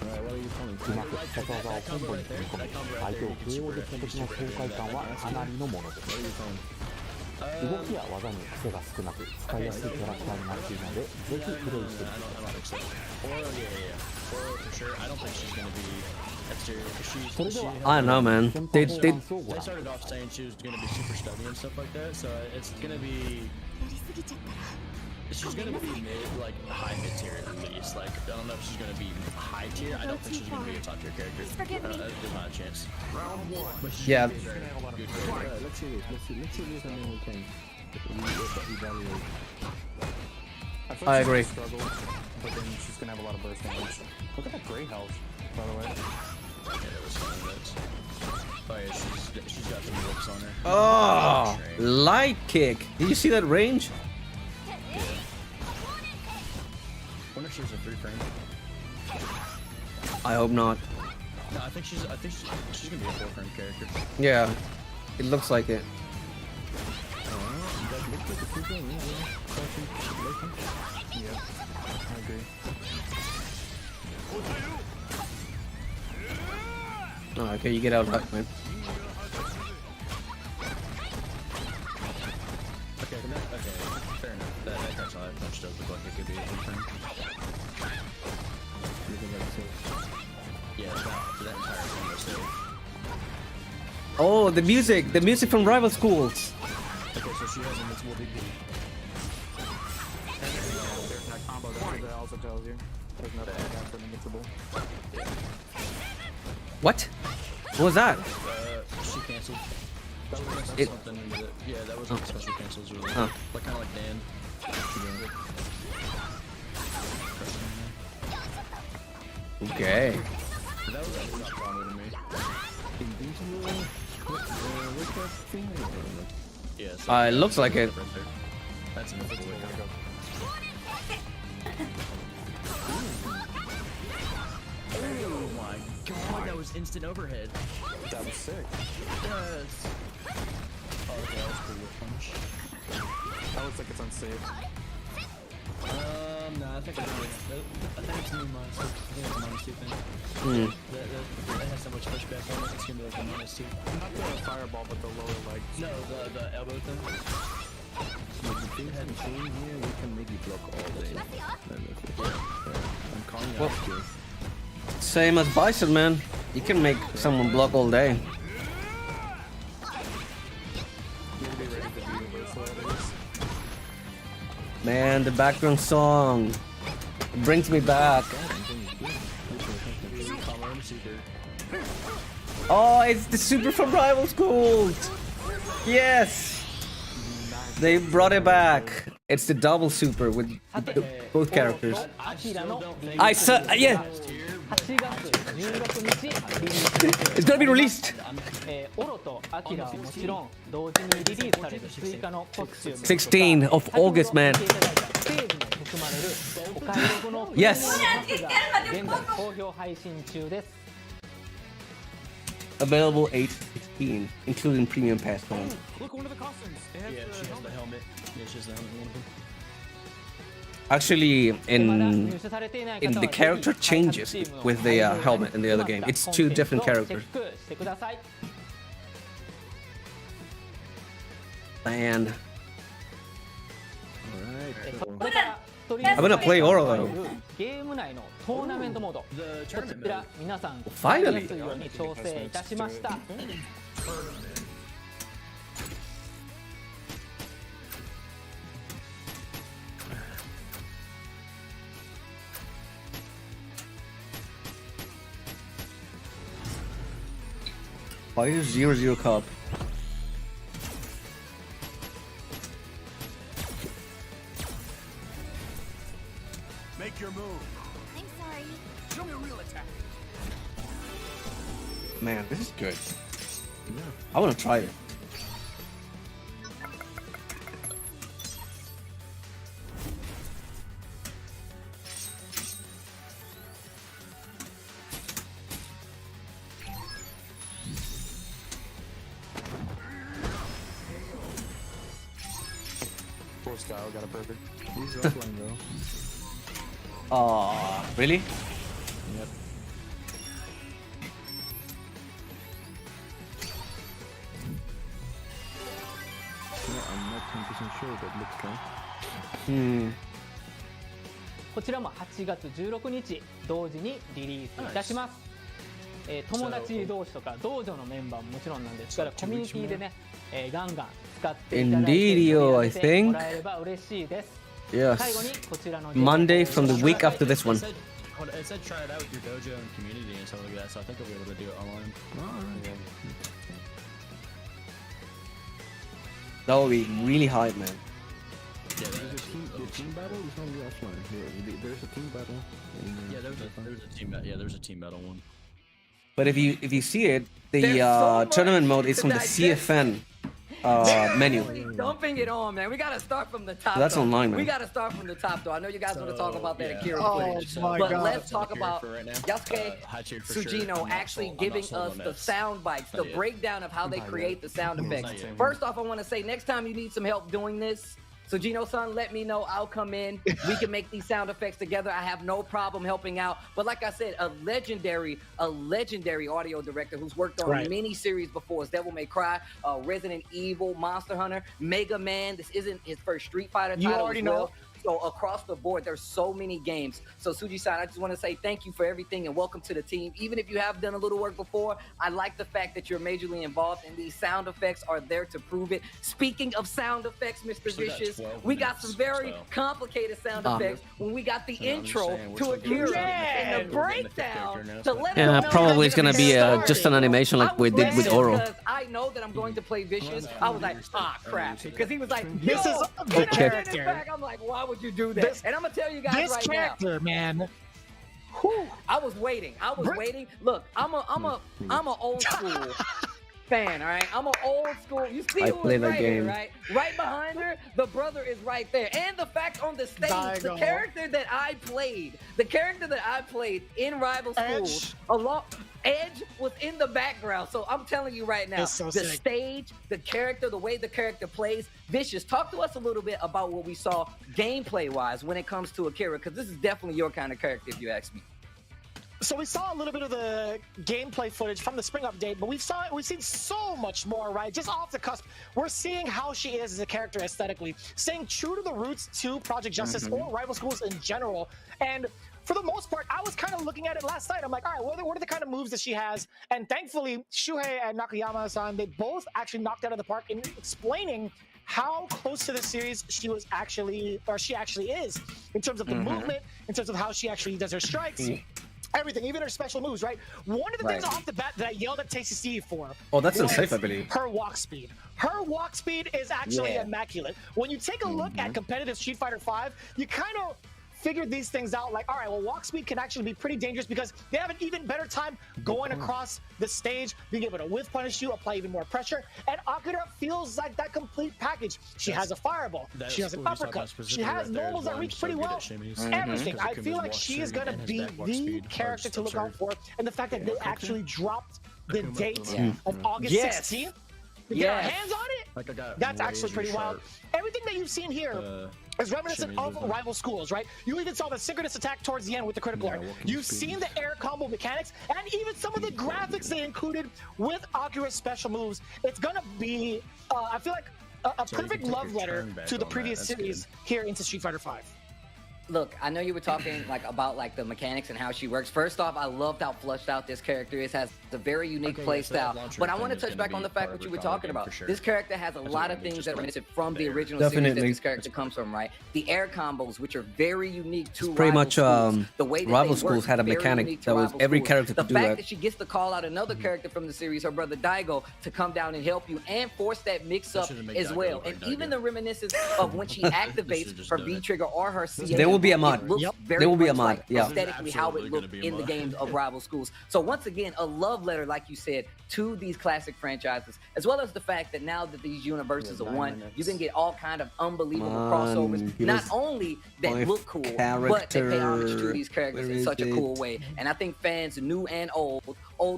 うまく必殺技をコンボに組み込み、相手を KO できた時の爽快感はかなりのものです。動きや技に癖が少なく使いやすいキャラクターになっているので、ぜひプレイしてみてください。それでは I don't know, man. They started off saying she was gonna be super stubby and stuff like that, so it's gonna be. She's gonna be mid, like high mid tier at least. Like I don't know if she's gonna be high tier. I don't think she's gonna be a top tier character. There's not a chance. But she's Yeah. gonna be a very good character. Let's see this. Let's see this, and then we can evaluate. I agree. Struggle, but then she's gonna have a lot of burst damage. Look at that gray health, by the way. Yeah, that was funny. Oh yeah, she's got some whips on her. Oh, light kick. Did you see that range? Yeah. Wonder if she's a 3-frame. I hope not. No, I think she's gonna be a 4-frame character. Yeah, it looks like it. Yeah, I agree. Oh, okay, you get out right, man. Okay, fair enough. That's all I punched up. Looked like it could be a 3-frame. Yeah, that entire thing was still. Oh, the music from Rival Schools. Okay, so she has invincible DP. There's that combo that also tells you. There's nothing that's invincible. What? What was that? She canceled. It- Something that, yeah, that was like special cancels. Really. Huh. Like kind of like Dan. Okay. That was actually not wrong with me. Yeah. So It looks like it. right there. That's invincible. Oh my god, that was instant overhead. That was sick. Yes. Oh, okay, that was pretty good punch. That looks like it's unsafe. No, I think it's new minus 2. I think it's a minus 2 thing. Hmm. That has so much pushback on it, it's gonna be like a minus 2. Not the fireball, but the lower leg. No, the elbow thing. With the things I'm seeing here, we can maybe block all day. I'm calling Well- out skills. Same as Bison, man. You can make someone block all day. Man, the background song brings me back. Oh, it's the super from Rivals Gold. Yes, they brought it back. It's the double super with both characters. I saw, yeah. It's gonna be released. 16th of August, man. Yes. Available 8/16, including premium pass phone. Look, one of the costumes. Yeah, she has the helmet. Yeah, she has the helmet. One of them. Actually, in the character changes with the helmet in the other game. It's 2 different characters. And I'm gonna play Oro though. Finally. Fire 0-0 Cup. Make your move. I'm sorry. Show me a real attack. Man, this is good. I want to try it. Poor Scout got a perfect. He's offline though. Oh, really? Yep. Yeah, I'm not 100% sure, but looks like. こちらも8月16日同時にリリースいたします。友達同士とか道場のメンバーももちろんなんですからコミュニティでね、ガンガン使っていただいて Indeedio, I も think. らえれば嬉しいです。 Yes. 最後にこちらの Monday from the week after this one. It said try it out with your dojo and community and stuff like that, so I think I'll be able to do it online. That would be really hype, man. Yeah, There's a team battle. It's not really offline. There's a team battle. yeah, there's a team battle one. But if you see it, the tournament mode is from the CFN menu. Dumping it on, man. We gotta start from the top. That's though. online, man. We gotta start from the top, though. I know you guys want to talk about that Akira Oh, footage, my but God. let's talk about Yasuke Hachir for sure. Tsujino actually giving us the sound bites, the breakdown of how they create the sound effects. First off, I want to say next time you need some help doing this, Tsujino-san, let me know. I'll come in. We can make these sound effects together. I have no problem helping out. But like I said, a legendary audio director who's worked on many series before. Devil May Cry, Resident Evil, Monster Hunter, Mega Man. This isn't his first Street Fighter title. You already know. So across the board, there's so many games. So Tsuji-san, I just want to say thank you for everything and welcome to the team. Even if you have done a little work before, I like the fact that you're majorly involved and these sound effects are there to prove it. Speaking of sound effects, Mr. Vicious, we got some very complicated sound effects when we got the intro to Akira and the breakdown to let us know probably it's gonna be just an animation like we did with Oro. Because I know that I'm going to play Vicious. I was like, crap. Because he was like, This is the character. I'm like, why would you do that? And I'm gonna tell you guys This right character, man. Whew. I was waiting. Look, I'm a old school fan, all right? I'm an old school. You see who is right here, right? Right behind her, the brother is right there. And the fact on the stage, the character that I played in Rival Schools, Edge was in the background. So I'm telling you right now, the stage, the character, the way the character plays. Vicious, talk to us a little bit about what we saw gameplay-wise when it comes to Akira, because this is definitely your kind of character, if you ask me. So we saw a little bit of the gameplay footage from the spring update, but we've seen so much more, right? Just off the cusp, we're seeing how she is as a character aesthetically, staying true to the roots to Project Justice or Rival Schools in general. And for the most part, I was kind of looking at it last night. I'm like, all right, what are the kind of moves that she has? And thankfully, Shuhei and Nakayama-san, they both actually knocked out of the park in explaining how close to the series she actually is in terms of the movement, in terms of how she actually does her strikes. Everything, even her special moves, right? One of the things off the bat that I yelled at Tasty Steve for. Oh, that's unsafe, I believe. Her walk speed. Her walk speed is actually immaculate. When you take a look at competitive Street Fighter V, you kind of figured these things out, like, all right, well, walk speed can actually be pretty dangerous because they have an even better time going across the stage, being able to whiff punish you, apply even more pressure. And Akira feels like that complete package. She has a fireball. She has an uppercut. She has normals that reach pretty well. Everything. I feel like she is going to be the character to look out for. And the fact that they actually dropped the date of August 16th to get our hands on it, that's actually pretty wild. Everything that you've seen here is reminiscent of Rival Schools, right? You even saw the synchronous attack towards the end with the critical art. You've seen the air combo mechanics and even some of the graphics they included with Akira's special moves. It's gonna be, I feel like, a perfect love letter to the previous series here into Street Fighter V. Look, I know you were talking about the mechanics and how she works. First off, I loved how flushed out this character is. Has a very unique play style. But I want to touch back on the fact what you were talking about. This character has a lot of things that are reminiscent from the original series that this character comes from, right? The air combos, which are very unique to pretty much the way that Rival they Schools work, had a very mechanic unique to that was Rival every Schools. character The could do fact that. that she gets to call out another character from the series, her brother Daigo, to come down and help you and force that mix-up as well. And even the reminiscence of when she activates her V-trigger or her CA. There will be a mod. There will be a mod, aesthetically how it looked in the games of Rival Schools. So once again, a love letter, like you said, to these classic franchises, as well as the fact that now that these universes are one, you can get all kind of unbelievable crossovers. Not only that look cool, but they pay homage to these characters in such a cool way. And I think fans, new and old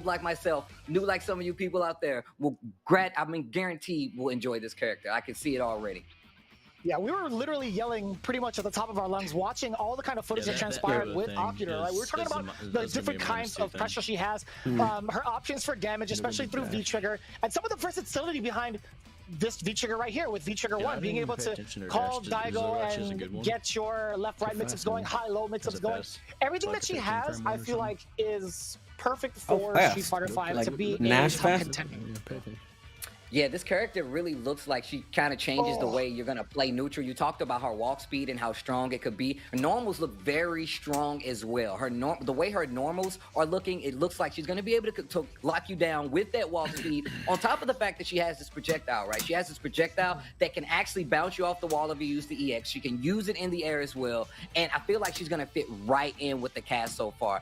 like myself, new like some of you people out there, will guaranteed will enjoy this character. I can see it already. Yeah, we were literally yelling pretty much at the top of our lungs, watching all the kind of footage that transpired with Akira. Right? We were talking about the different kinds of pressure she has, her options for damage, especially through V-Trigger, and some of the versatility behind this V-Trigger right here with V-Trigger 1, being able to call Daigo and get your left-right mix-ups going, high-low mix-ups going. Everything that she has, I feel like, is perfect for Street Fighter V to be a top contender. Yeah, this character really looks like she kind of changes the way you're going to play neutral. You talked about her walk speed and how strong it could be. Her normals look very strong as well. The way her normals are looking, it looks like she's going to be able to lock you down with that walk speed, on top of the fact that she has this projectile, right? She has this projectile that can actually bounce you off the wall if you use the EX. She can use it in the air as well. And I feel like she's going to fit right in with the cast so far.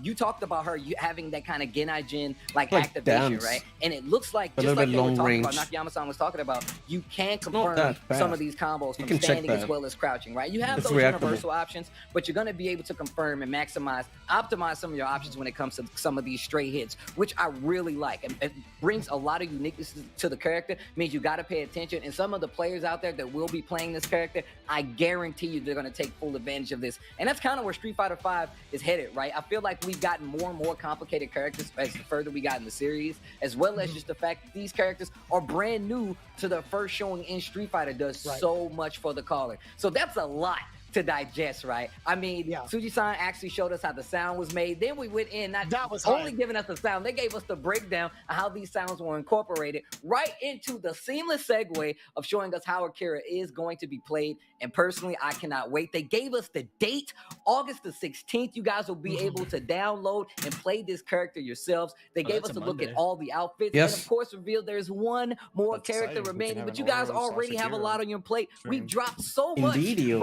You talked about her having that kind of Genai-Jin like activation, dance. Right? And it looks like, just like they were talking about, Nakayama-san was talking about, you can confirm some of these combos from standing as well as crouching, right? You have those universal options, but you're going to be able to confirm and optimize some of your options when it comes to some of these straight hits, which I really like. And it brings a lot of uniqueness to the character. Means you got to pay attention. And some of the players out there that will be playing this character, I guarantee you they're going to take full advantage of this. And that's kind of where Street Fighter V is headed, right? I feel like we've gotten more and more complicated characters as the further we got in the series, as well as just the fact that these characters are brand new to their first showing in Street Fighter does so much for the caller. So that's a lot to digest, right? I mean, Tsuji-san actually showed us how the sound was made. Then we went in, that was only giving us the sound. They gave us the breakdown of how these sounds were incorporated right into the seamless segue of showing us how Akira is going to be played. And personally, I cannot wait. They gave us the date, August the 16th. You guys will be able to download and play this character yourselves. They gave us a look at all the outfits. And of course, revealed there's one more character remaining, but you guys already have a lot on your plate. We've dropped so much for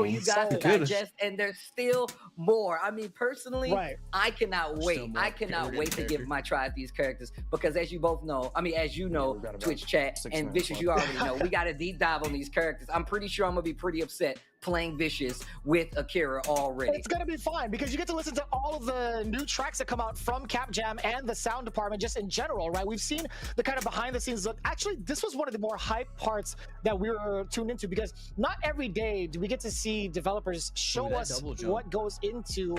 you guys to digest, and there's still more. I mean, personally, I cannot wait. I cannot wait to give my try at these characters, because as you both know, as you know, Twitch chat, and Vicious, you already know, we got a deep dive on these characters. I'm pretty sure I'm going to be pretty upset playing Vicious with Akira already. It's gonna be fine because you get to listen to all of the new tracks that come out from Cap Jam and the sound department just in general, right? We've seen the kind of behind the scenes look. Actually, this was one of the more hype parts that we were tuned into, because not every day do we get to see developers show us what goes into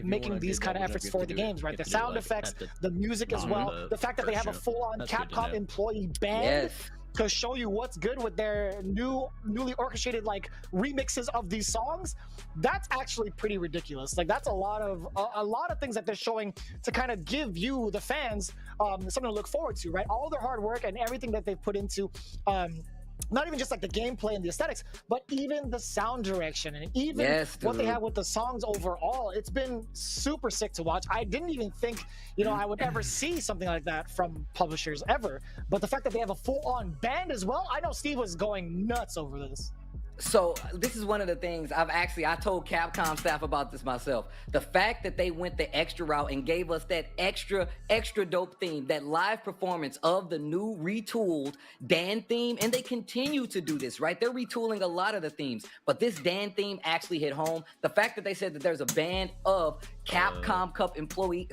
making these kind of efforts for the games, right? The sound effects, the music as well, the fact that they have a full-on Capcom employee band to show you what's good with their newly orchestrated like remixes of these songs. That's actually pretty ridiculous. Like that's a lot of things that they're showing to kind of give you, the fans, something to look forward to, right? All their hard work and everything that they've put into not even just like the gameplay and the aesthetics, but even the sound direction and even what they have with the songs overall. It's been super sick to watch. I didn't even think, you know, I would ever see something like that from publishers ever. But the fact that they have a full-on band as well, I know Steve was going nuts over this. So this is one of the things I told Capcom staff about this myself. The fact that they went the extra route and gave us that extra dope theme, that live performance of the new retooled Dan theme, and they continue to do this, right? They're retooling a lot of the themes, but this Dan theme actually hit home. The fact that they said that there's a band of Capcom employees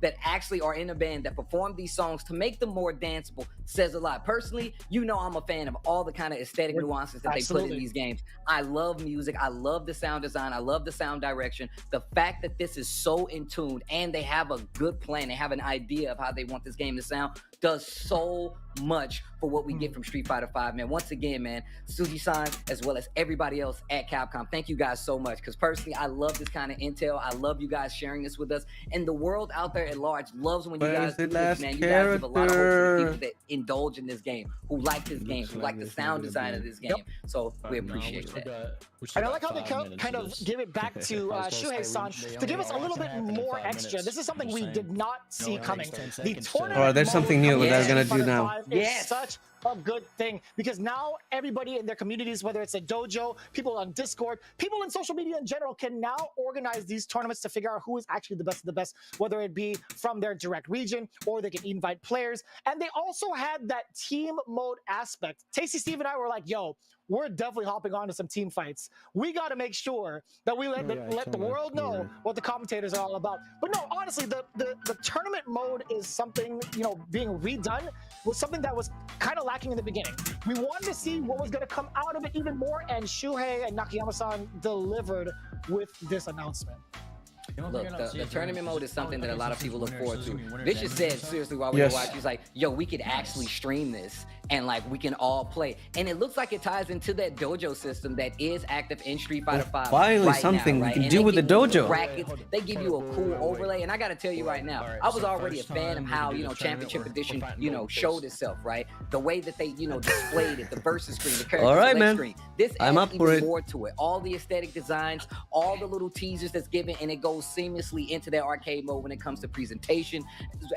that actually are in a band that perform these songs to make them more danceable says a lot. Personally, you know I'm a fan of all the kind of aesthetic nuances that they put in these games. I love music. I love the sound design. I love the sound direction. The fact that this is so in tune and they have a good plan, they have an idea of how they want this game to sound, does so much for what we get from Street Fighter V, man. Once again, man, Suji-san, as well as everybody else at Capcom, thank you guys so much, because personally, I love this kind of intel. I love you guys sharing this with us, and the world out there at large loves when you guys do this, man. You guys give a lot of hope to the people that indulge in this game, who like this game, who like the sound design of this game. So we appreciate that. And I like how they kind of give it back to Shuhei-san to give us a little bit more extra. This is something we did not see coming. The tournament there's something new what they're gonna do now. It's such a good thing, because now everybody in their communities, whether it's a dojo, people on Discord, people in social media in general, can now organize these tournaments to figure out who is actually the best of the best, whether it be from their direct region or they can invite players. And they also had that team mode aspect. Tasty Steve and I were like, yo, we're definitely hopping on to some team fights. We got to make sure that we let the world know what the commentators are all about. But no, honestly, the tournament mode is something, you know, being redone was something that was kind of lacking in the beginning. We wanted to see what was going to come out of it even more, and Shuhei and Nakayama-san delivered with this announcement. Look, the tournament mode is something that a lot of people look forward to. Vicious said, seriously, while we were watching, he's like, yo, we could actually stream this and like we can all play. And it looks like it ties into that dojo system that is active in Street Fighter V. Finally, something we can do with the dojo. Brackets, they give you a cool overlay. And I got to tell you right now, I was already a fan of how, you know, Championship Edition, you know, showed itself, right? The way that they, you know, displayed it, the versus screen, the character screen. This adds even more to it. All the aesthetic designs, all the little teasers that's given, and it goes seamlessly into that arcade mode when it comes to presentation,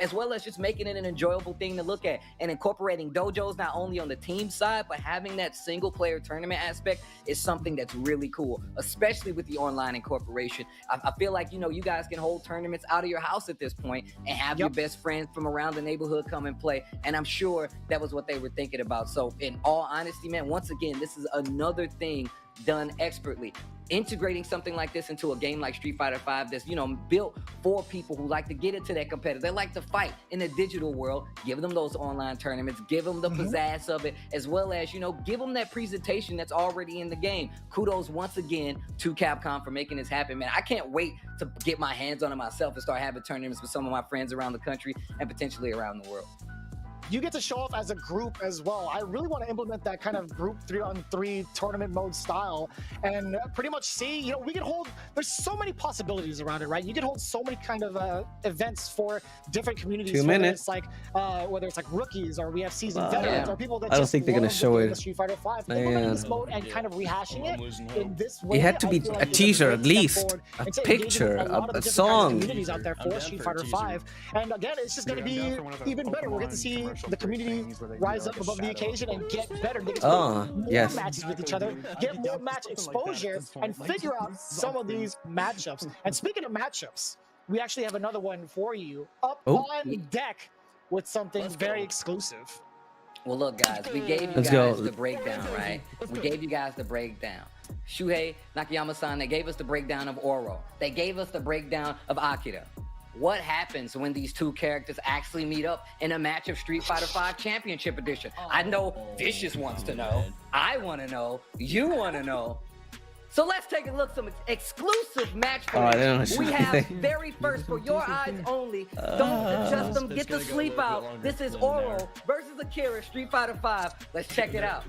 as well as just making it an enjoyable thing to look at, and incorporating dojos not only on the team side, but having that single player tournament aspect is something that's really cool, especially with the online incorporation. I feel like, you know, you guys can hold tournaments out of your house at this point and have your best friends from around the neighborhood come and play, and I'm sure that was what they were thinking about. So in all honesty, man, once again, this is another thing done expertly. Integrating something like this into a game like Street Fighter V that's, you know, built for people who like to get into that competitive. They like to fight in the digital world. Give them those online tournaments. Give them the pizzazz of it, as well as, you know, give them that presentation that's already in the game. Kudos once again to Capcom for making this happen, man. I can't wait to get my hands on it myself and start having tournaments with some of my friends around the country and potentially around the world. You get to show off as a group as well. I really want to implement that kind of group 3-on-3 tournament mode style and pretty much see, you know, we can hold, there's so many possibilities around it, right? You can hold so many kind of events for different communities. Whether it's like rookies, or we have seasoned veterans, or people that I don't think they're going to show it. Street Fighter V. Implementing this mode and kind of rehashing it in this way. It had to be a teaser, at least. A picture, a song. Communities out there for Street Fighter V. And again, it's just going to be even better. We're going to see the community rise up above the occasion and get better. They get to more matches with each other, get more match exposure, and figure out some of these matchups. And speaking of matchups, we actually have another one for you up on deck with something very exclusive. Well, look, guys, we gave you guys the breakdown, right? We gave you guys the breakdown. Shuhei, Nakayama-san, they gave us the breakdown of Oro. They gave us the breakdown of Akira. What happens when these two characters actually meet up in a match of Street Fighter V Championship Edition? I know Vicious wants to know. I want to know. You want to know. So let's take a look some exclusive match Oh, I footage. didn't know We she- have very first for your eyes only. Don't adjust them. Get the sleep out. This is Oro versus Akira Street Fighter V. Let's check it out.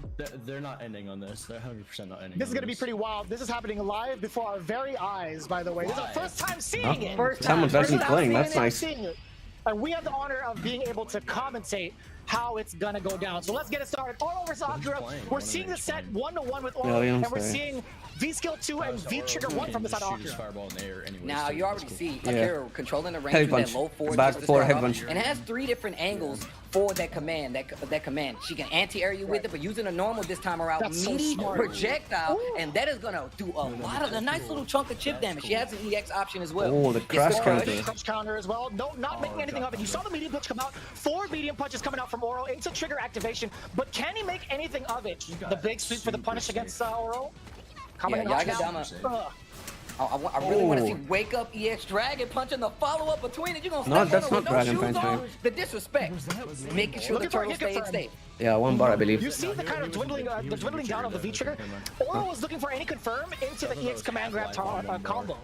They're not ending on this. They're 100% not ending. This is going to be pretty wild. This is happening live before our very eyes, by the way. This is our first time seeing it. First time. Someone's actually playing. That's nice. Seeing it. And we have the honor of being able to commentate how it's gonna go down. So let's get it started. Oro versus Akira. We're seeing the set 1-1 with Oro, Yeah, and I'm we're sorry. seeing V-Skill 2 and V-Trigger 1 from the side of Akira. Fireball in the air anyways, Now too. you already see Yeah. Akira controlling the range Heavy with that punch. low forward Back just to forward, start heavy off, punch. and it has 3 different angles for that command. That command. She can anti-air you with it, but using a normal this time around, That's so meaty smart. projectile, and that is gonna do a lot of a nice little chunk of chip damage. She has an EX option as well. Oh, the Gets crash crush. counter. Crush counter as well. No, not making anything of it. You saw the medium punch come out. 4 medium punches coming out from Oro into trigger activation, but can he make anything of it? The big sweep for the punish against Oro. Coming in hot now. Yagadama. I really want to see Wake Up EX Dragon punching the follow-up between it. You're gonna No, step that's on her with not no Dragon shoes Punch, on? man. The disrespect. Making sure the Looking for a turtle hit stays confirm. safe. Yeah, 1 bar, I believe. You see the kind of dwindling down of the V-Trigger? Oro was looking for any confirm into the EX command grab combo.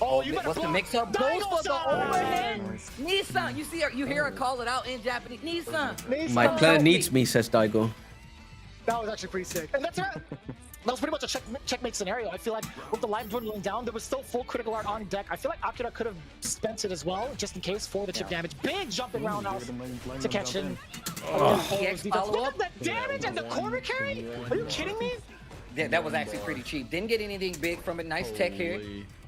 Oh, you better What's the block. mix-up? Goes for the Daigo-san! overhead. Nissan. You see her, you hear her call it out in Japanese. Nissan. My planet needs me, says Daigo. That was actually pretty sick. And that's right. That was pretty much a checkmate scenario. I feel like with the life dwindling down, there was still full critical art on deck. I feel like Akira could have spent it as well, just in case for the chip damage. Big jumping roundhouse to catch him. EX Look follow-up. at that damage and the corner carry. Are you kidding me? Yeah, that was actually pretty cheap. Didn't get anything big from it. Nice tech here.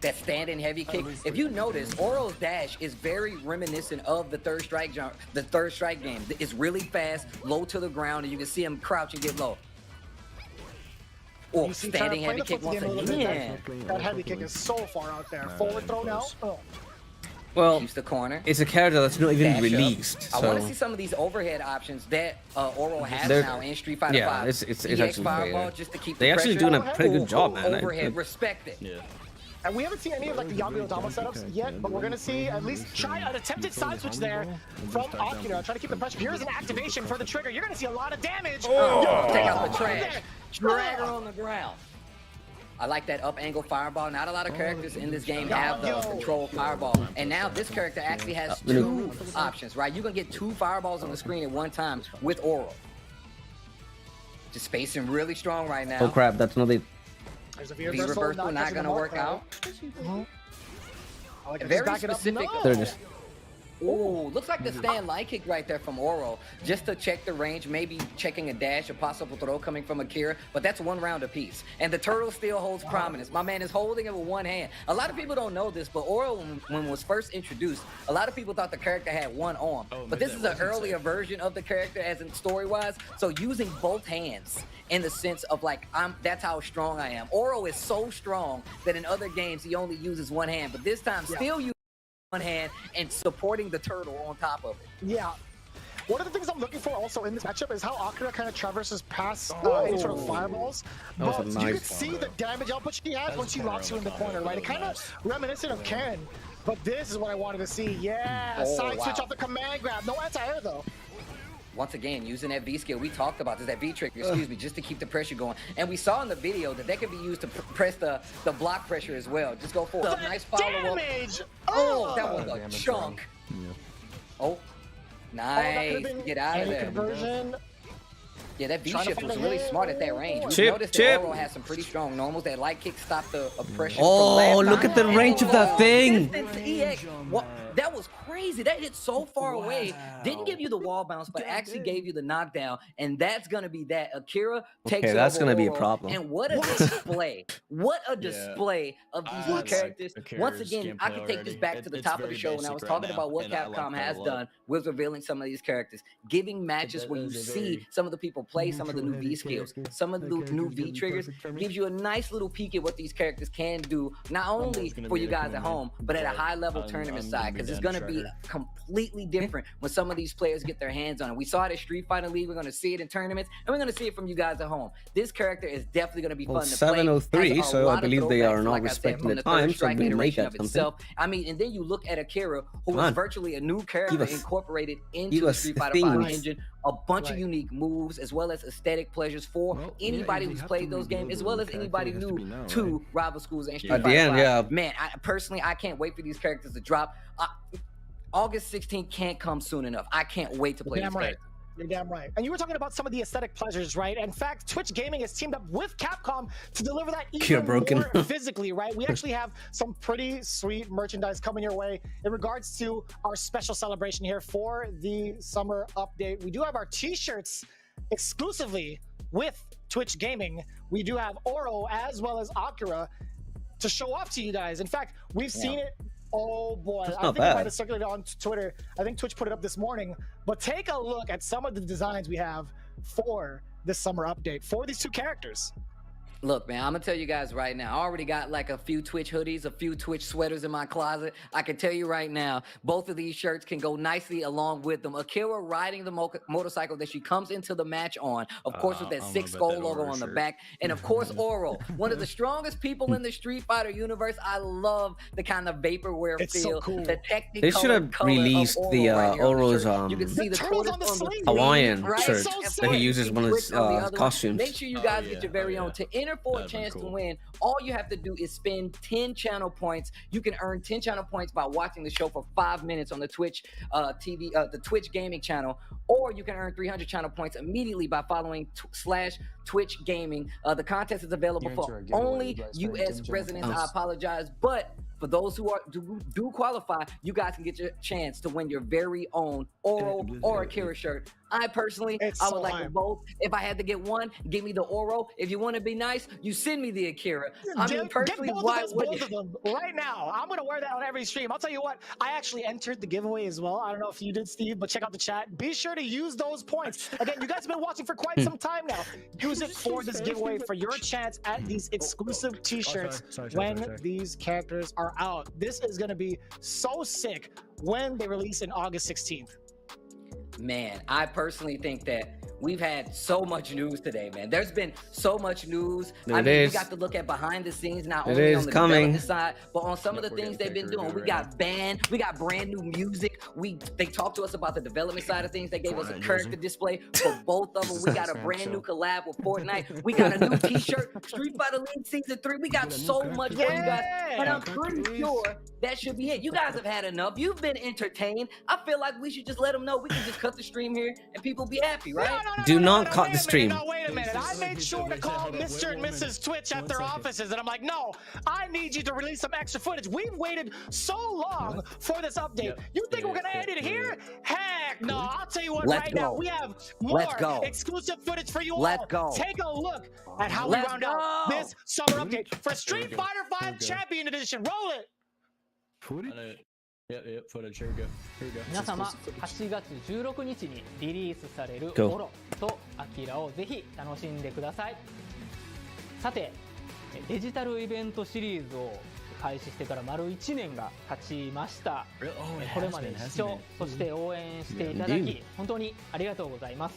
That standing heavy kick. If you notice, Oro's dash is very reminiscent of the third strike game. It's really fast, low to the ground, and you can see him crouch and get low. Oh, standing heavy kick once again. That heavy kick is so far out there. Forward throw now. Oh. Well, Keeps the corner. it's a character that's not even Dash up. released. I want to So see some of these overhead options that Oro has They're- now in Street Fighter yeah, 5. it's EX actually fireball fair. just to keep They the actually pressure. doing a pretty good job, man. Overhead, respect it. Yeah. And we haven't seen any of like the Yagyu Dama setups yet, but we're gonna see at least try an attempted side switch there from Akira. Try to keep the pressure. Here's an activation for the trigger. You're gonna see a lot of damage. Take out the trash. Drag her Oh. on the ground. I like that up angle fireball. Not a lot of characters in this game have the control fireball. And now this character actually has 2 options, right? You can get 2 fireballs on the screen at one time with Oro. Just spacing really strong right now. oh crap, that's not it. There's a V reversal not gonna work out. I like it. Very Just back it up. specific. No. There it is. Ooh, looks like the stand light kick right there from Oro, just to check the range, maybe checking a dash, a possible throw coming from Akira, but that's 1 round apiece. And the turtle still holds prominence. My man is holding it with 1 hand. A lot of people don't know this, but Oro, when it was first introduced, a lot of people thought the character had 1 arm. But this is an earlier version of the character as in story-wise, so using both hands in the sense of like, that's how strong I am. Oro is so strong that in other games he only uses 1 hand, but this time still using 1 hand and supporting the turtle on top of it. Yeah. One of the things I'm looking for also in this matchup is how Akira kind of traverses past any sort of fireballs. That was a But you nice can see the damage output she has when she locks you in the corner, right? It kind of reminiscent of Karen. But this is what I wanted to see. Yeah, side switch off the command grab. No anti-air though. Once again, using that V skill, we talked about this, that V trigger, excuse me, just to keep the pressure going. And we saw in the video that can be used to press the block pressure as well. Just go for a nice follow-up. Damage! Oh, that was a chunk. Oh, nice. Get out of there. Conversion. Yeah, that V-shift was really smart at that range. We Chip, noticed chip. that Oro has some pretty strong normals. That light kick stopped the oppression. Oh, from last look time. at the And range of that thing. distance to EX. That was crazy. That hit so far away. Didn't give you the wall bounce, but actually gave you the knockdown. And that's going to be that. Akira takes Okay, that's over gonna be a Oro, problem. And what a display. What a display of these new like characters. Akira's Once again, I gameplay can take this already. back to the It's top of very the show when I was basic right talking now, about what and I like Capcom that a has lot. done with revealing some of these characters. Giving matches where you see some of the people play some of the new V skills, some of the new V triggers, gives you a nice little peek at what these characters can do, not only for you guys at home, but at a high level tournament side, because it's going to be completely different when some of these players get their hands on it. We saw it at Street Fighter League, we're going to see it in tournaments, and we're going to see it from you guys at home. This character is definitely going to be Well, fun to play. 7:03, Has a so I lot of believe they are throwbacks, not like I said, respecting from the third time, so strike we'll make iteration that of something. itself. I mean, and then you look at Akira, who Come was on. virtually a new character Give us- incorporated into give the us Street Fighter V things. engine a bunch of unique moves as well as aesthetic pleasures for anybody who's played those games, as well as anybody new to Rival Schools and Street At the Fighter end, 5. yeah. Man, I can't wait for these characters to drop. August 16th can't come soon enough. I can't wait to play these characters. You're damn right. And you were talking about some of the aesthetic pleasures, right? In fact, Twitch Gaming has teamed up with Capcom to deliver that even more physically, right? We actually have some pretty sweet merchandise coming your way in regards to our special celebration here for the summer update. We do have our t-shirts exclusively with Twitch Gaming. We do have Oro as well as Akira to show off to you guys. In fact, we've seen it. Oh boy, I think it might have circulated on Twitter. I think Twitch put it up this morning. But take a look at some of the designs we have for this summer update for these two characters. Look, man, I'm gonna tell you guys right now. I already got like a few Twitch hoodies, a few Twitch sweaters in my closet. I can tell you right now, both of these shirts can go nicely along with them. Akira riding the motorcycle that she comes into the match on, of course, with that 6 Skull logo on the back, and of course, Oro, one of the strongest people in the Street Fighter universe. I love the kind of vaporware feel. So cool. The technicolor they should have released the Oro's you can see the Hawaiian shirt that he uses one of his costumes. Make sure you guys get your very own. To enter for a chance to win, all you have to do is spend 10 channel points. You can earn 10 channel points by watching the show for 5 minutes on the Twitch TV, the Twitch Gaming channel, or you can earn 300 channel points immediately by following /Twitch Gaming. The contest is available for only U.S. residents. I apologize, but for those who do qualify, you guys can get your chance to win your very own Oro or Akira shirt. I personally, I would like to vote. If I had to get one, give me the Oro. If you want to be nice, you send me the Akira. I mean, personally, why would both of them right now? I'm gonna wear that on every stream. I'll tell you what, I actually entered the giveaway as well. I don't know if you did, Steve, but check out the chat. Be sure to use those points. Again, you guys have been watching for quite some time now. Use it for this giveaway for your chance at these exclusive t-shirts when these characters are out. This is gonna be so sick when they release in August 16th. Man, I personally think that we've had so much news today, man. There's been so much news. I mean, we got to look at behind the scenes, not only on the development side, but on some of the things they've been doing. We got we got brand new music. They talked to us about the development side of things. They gave us a character display for both of them. We got a brand new collab with Fortnite. We got a new t-shirt, Street Fighter League Season 3. We got so much for you guys, but I'm pretty sure that should be it. You guys have had enough. You've been entertained. I feel like we should just let them know we can just cut the stream here and people be happy, right? Do not cut the stream. No, wait a minute. I made sure to call Mr. and Mrs. Twitch at their offices, and I'm like, no, I need you to release some extra footage. We've waited so long for this update. You think we're gonna end it here? Heck no. I'll tell you what, right now, we have more exclusive footage for you all. Take a look at how we round out this summer update for Street Fighter 5 Champion Edition. Roll it. Footage. Here we go. 皆様、8月16日にリリースされるオロとアキラをぜひ楽しんでください。さて、デジタルイベントシリーズを開始してから丸1年が経ちました。これまで視聴、そして応援していただき、本当にありがとうございます。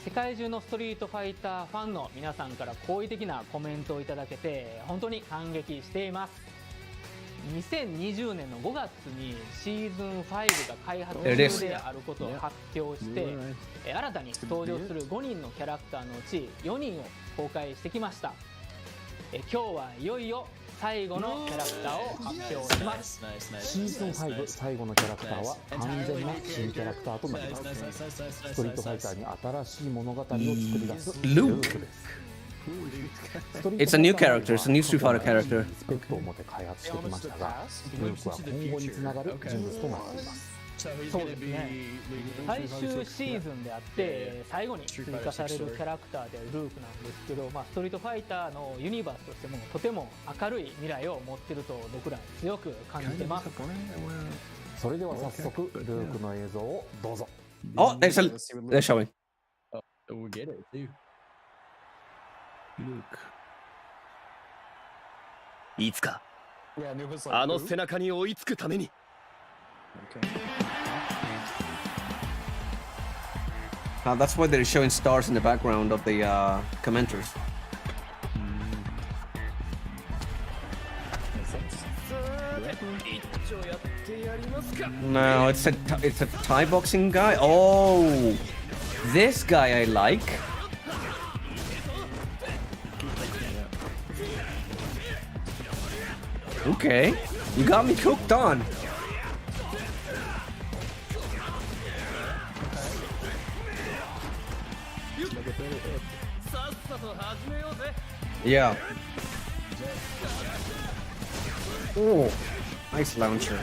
世界中のストリートファイターファンの皆さんから好意的なコメントをいただけて本当に感激しています。2020年の5月にシーズン5が開発中であることを発表して、新たに登場する5人のキャラクターのうち4人を公開してきました。今日はいよいよ最後のキャラクターを発表します。シーズン5最後のキャラクターは完全な新キャラクターとなります。ストリートファイターに新しい物語を作り出すルークです。It's a new character. It's a new Street Fighter character. リスペクトを持って開発してきましたが、ルークは今後につながる人物となっています。そうですね。最終シーズンであって最後に追加されるキャラクターであるルークなんですけど、ストリートファイターのユニバースとしてもとても明るい未来を持っていると僕ら強く感じてます。それでは早速ルークの映像をどうぞ。Oh, they're showing. Oh, we get it too. Luke. いつかあの背中に追いつくために。That's why they're showing stars in the background of the commenters. No, it's a Thai boxing guy. Oh. This guy I like. Okay, you got me cooked on. Yeah. Oh, nice launcher.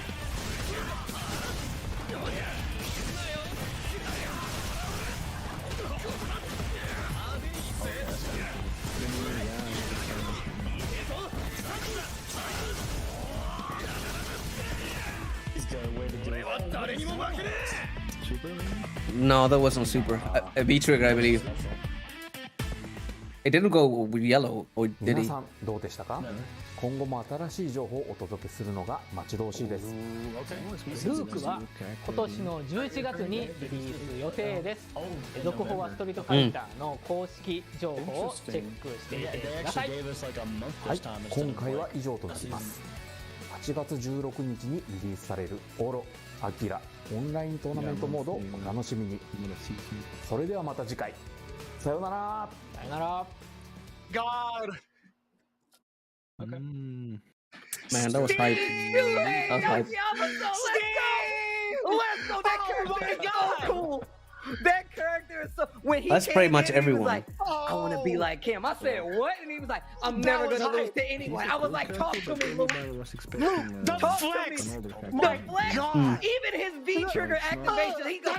No, that wasn't super. A B trigger, I believe. It didn't go with yellow, or did 皆 he? さんどうでしたか？今後も新しい情報をお届けするのが待ち遠しいです。ルークは今年の11月にリリース予定です。続報はストリートファイターの公式情報をチェックしてみてください。はい、今回は以上となります。8月16日にリリースされるオロ・アキラオンライントーナメントモードをお楽しみに。それではまた次回。さようなら。さよなら。God. Okay. Man, that was hype. That was hype. Let's go! That character is so cool. That character is so. When he That's came pretty in much and he was everyone. like, I want to be like him. I said, what? And he was like, I'm never gonna lose to anyone. I was like, talk to me, Luke. Luke, talk to me. The flex. Even his V trigger activation, he goes,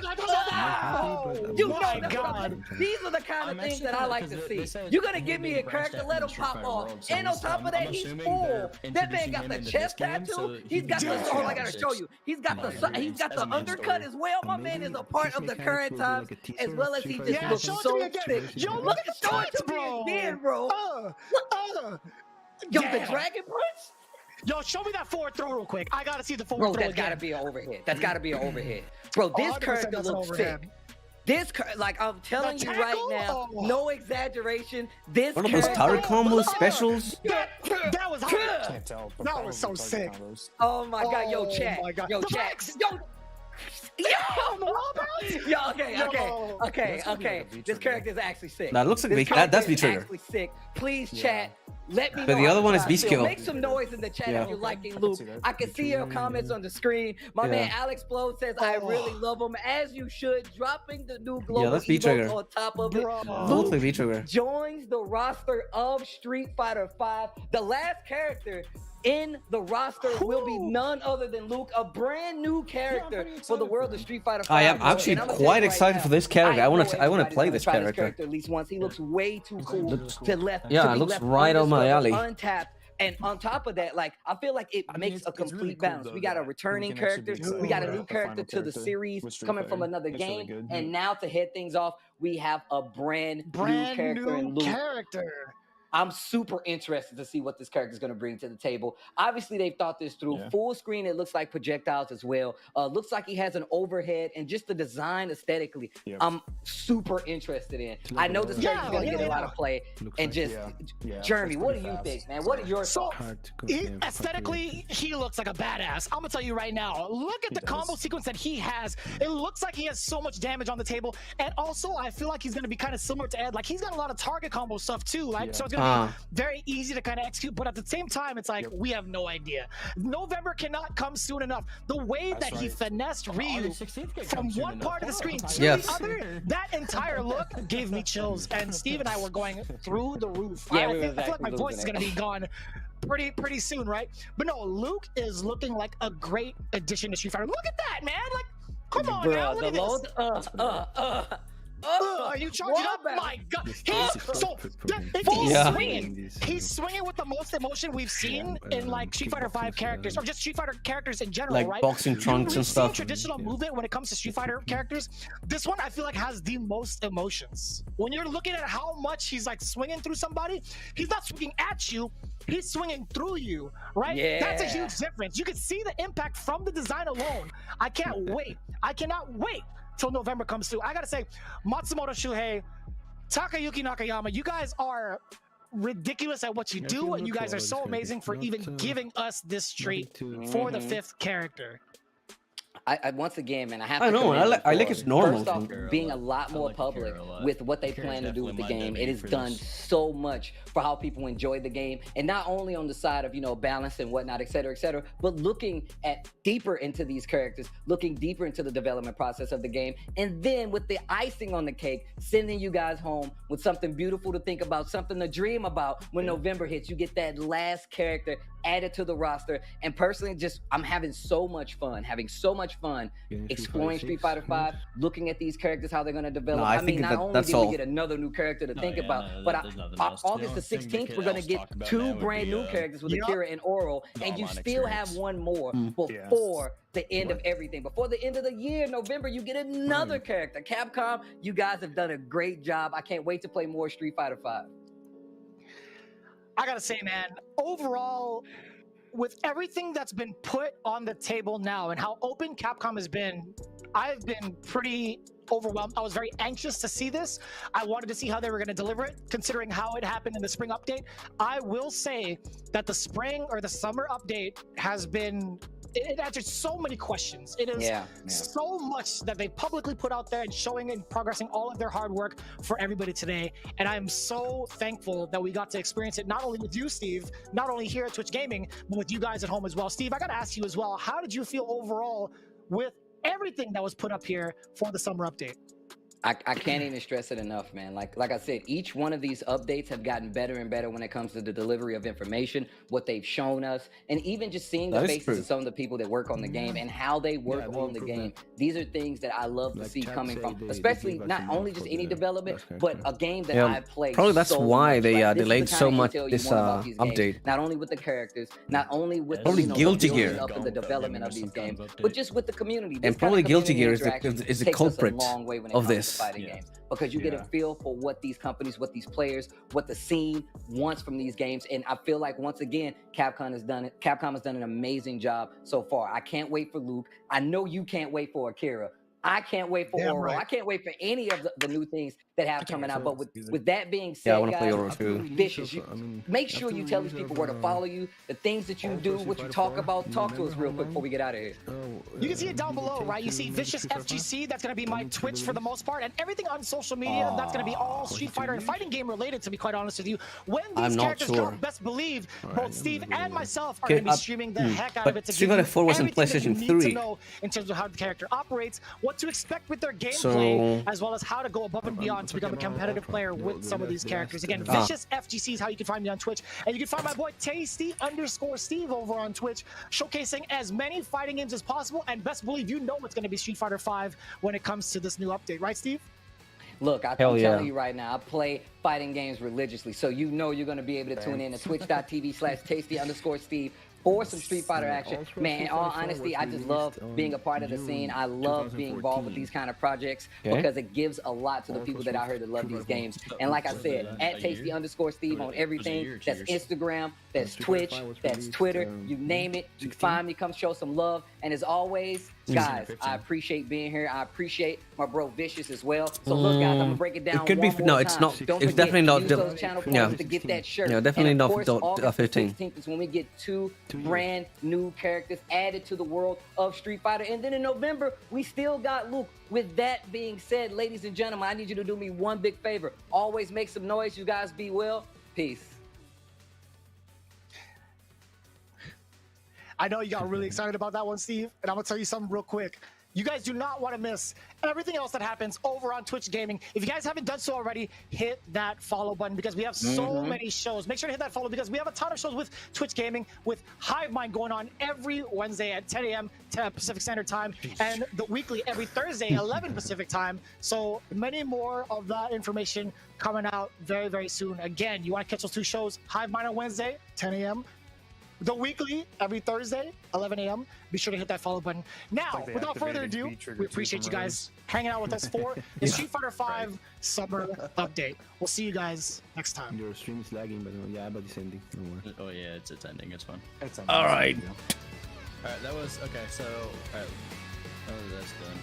you know that's what I'm saying. These are the kind of things that I like to see. You're gonna give me a character, let him pop off. And on top of that, he's full. That man got the chest tattoo. He's got the. Oh, I gotta show you. He's got the undercut as well. My man is a part of the current times, as well as he just looks so sick. Yo, look at show it to me again, bro. Yo, the Dragon Punch. Yo, show me that forward throw real quick. I gotta see the forward Bro, throw. that's gotta be an overhead. That's gotta be an overhead. Bro, this character looks sick. This, like I'm telling you right now, no exaggeration. This One of those tower combos specials. That was hot. That was so sick. Oh my god, yo, chat. Yo, chat. Yo, okay. This character is actually sick. That looks like that's V-Trigger. Actually sick. Please, chat. Let me know. But the other one is how you Beast feel. Kill. Make some noise in the chat if you're liking Luke. I can see your comments on the screen. My man Alex Blow says, I really love him, as you should. Dropping the new global that's V-Trigger. on top of it. Looks like V-Trigger. Joins the roster of Street Fighter V. The last character in the roster will be none other than Luke, a brand new character for the world of Street Fighter V. I am actually quite excited for this character. I want to play this character. At least once. He looks way too cool to left. Yeah, it looks right on my alley. Untapped. And on top of that, like I feel like it makes a complete balance. We got a returning character, we got a new character to the series coming from another game, and now to head things off, we have a brand new character in Luke. I'm super interested to see what this character is going to bring to the table. Obviously, they've thought this through. Full screen, it looks like projectiles as well. Looks like he has an overhead, and just the design aesthetically, I'm super interested in. I know this character is going to get a lot of play. And just, Jeremy, what do you think, man? What are your thoughts? Aesthetically, he looks like a badass. I'm going to tell you right now. Look at the combo sequence that he has. It looks like he has so much damage on the table. And also, I feel like he's going to be kind of similar to Ed. Like, he's got a lot of target combo stuff, too. Like, so it's going to very easy to kind of execute, but at the same time, it's like we have no idea. November cannot come soon enough. The way that he finessed Ryu from one part of the screen to the other, that entire look gave me chills. And Steve and I were going through the roof. I feel like my voice is going to be gone pretty soon, right? But no, Luke is looking like a great addition to Street Fighter. Look at that, man! Like, come on now, look at this. Are you charging up? My God! He's swinging with the most emotion we've seen in like Street Fighter V characters, or just Street Fighter characters in general, like right? boxing trunks and stuff. Traditional movement when it comes to Street Fighter characters. This one I feel like has the most emotions. When you're looking at how much he's like swinging through somebody, he's not swinging at you. He's swinging through you, right? Yeah. That's a huge difference. You can see the impact from the design alone. I can't wait. I cannot wait till November comes through. I gotta say, Matsumoto Shuhei, Takayuki Nakayama, you guys are ridiculous at what you do, and you guys are so amazing for even giving us this treat for the 5th character. once again, man, I have I to know, commend them I like for, it's normal First off, thing. being a lot more public with what they plan to do with the game. It has done so much for how people enjoy the game, and not only on the side of, you know, balance and whatnot, et cetera, but looking at deeper into these characters, looking deeper into the development process of the game, and then with the icing on the cake, sending you guys home with something beautiful to think about, something to dream about when November hits. You get that last character added to the roster, and personally, just I'm having so much fun exploring Street Fighter V, looking at these characters, how they're going to develop. No, I mean, think not only that's did all. we get another new character to think about, but August the 16th, we're going to get 2 brand new characters with Akira and Oral, and you still have one more before the end of everything. Before the end of the year, November, you get another character. Capcom, you guys have done a great job. I can't wait to play more Street Fighter V. I gotta say, man, overall, with everything that's been put on the table now and how open Capcom has been, I've been pretty overwhelmed. I was very anxious to see this. I wanted to see how they were going to deliver it, considering how it happened in the spring update. I will say that the spring or the summer update has been, it answered so many questions. It is so much that they publicly put out there and showing and progressing all of their hard work for everybody today. And I'm so thankful that we got to experience it, not only with you, Steve, not only here at Twitch Gaming, but with you guys at home as well. Steve, I got to ask you as well, how did you feel overall with everything that was put up here for the summer update? I can't even stress it enough, man. Like I said, each one of these updates have gotten better and better when it comes to the delivery of information, what they've shown us, and even just seeing the faces of some of the people that work on the game and how they work on the game. These are things that I love to see coming from, especially not only just any development, but a game that I played. Probably that's so why much, they right? delayed so much This this update. Not only with the characters, not only with Probably Guilty Gear. up in the development of these games, but just with the community. And probably Guilty Gear is the culprit of this. Because you get a feel for what these companies, what these players, what the scene wants from these games. And I feel like, once again, Capcom has done an amazing job so far. I can't wait for Luke. I know you can't wait for Akira. I can't wait for Oro. Right. I can't wait for any of the new things that have coming out. But with that being said, I want to guys, play Oro too. Vicious, make sure you tell these people where to follow you, the things that you do, what you talk about. Talk to us real quick before we get out of here. You can see it down below, right? You see Vicious FGC, that's going to be my Twitch for the most part, and everything on social media, that's going to be all Street Fighter and fighting game related, to be quite honest with you. When these characters come, best believe both Steve and myself are going to be streaming the heck out of it to give you everything that you need to know in terms of how the character operates, what to expect with their gameplay, as well as how to go above and beyond to become a competitive player with some of these characters. Again, Vicious FGC is how you can find me on Twitch, and you can find my boy Tasty_Steve over on Twitch, showcasing as many fighting games as possible, and best believe you know it's going to be Street Fighter V when it comes to this new update, right, Steve? Look, I'm telling you right now, I play fighting games religiously, so you know you're going to be able to tune in to twitch.tv/Tasty_Steve for some Street Fighter action. Man, in all honesty, I just love being a part of the scene. I love being involved with these kind of projects because it gives a lot to the people that out here that love these games. And like I said, at Tasty_Steve on everything. That's Instagram, that's Twitch, that's Twitter, you name it. You find me, come show some love. And as always, guys, I appreciate being here. I appreciate my bro Vicious as well. So look, guys, I'm gonna break it down. It could be one more it's time. not. Don't It's forget, definitely not. use those channel points to get that shirt. Yeah, definitely and of not. course, August 15. 16th is when we get 2 brand new characters added to the world of Street Fighter. And then in November, we still got Luke. With that being said, ladies and gentlemen, I need you to do me one big favor. Always make some noise. You guys be well. Peace. I know you got really excited about that one, Steve, and I'm gonna tell you something real quick. You guys do not want to miss everything else that happens over on Twitch Gaming. If you guys haven't done so already, hit that follow button because we have so many shows. Make sure to hit that follow because we have a ton of shows with Twitch Gaming, with Hive Mind going on every Wednesday at 10 a.m. Pacific Standard Time, and the weekly every Thursday, 11 Pacific Time. So many more of that information coming out very, very soon. Again, you want to catch those 2 shows, Hive Mind on Wednesday, 10 a.m., the weekly every Thursday, 11 a.m. Be sure to hit that follow button. Now, without further ado, we appreciate you guys hanging out with us for the Street Fighter V Summer Update. We'll see you guys next time. Your stream is lagging, but but it's ending. Don't worry. Oh yeah, it's ending. It's fun. It's All right. All right, that was okay. So, all right, that's done.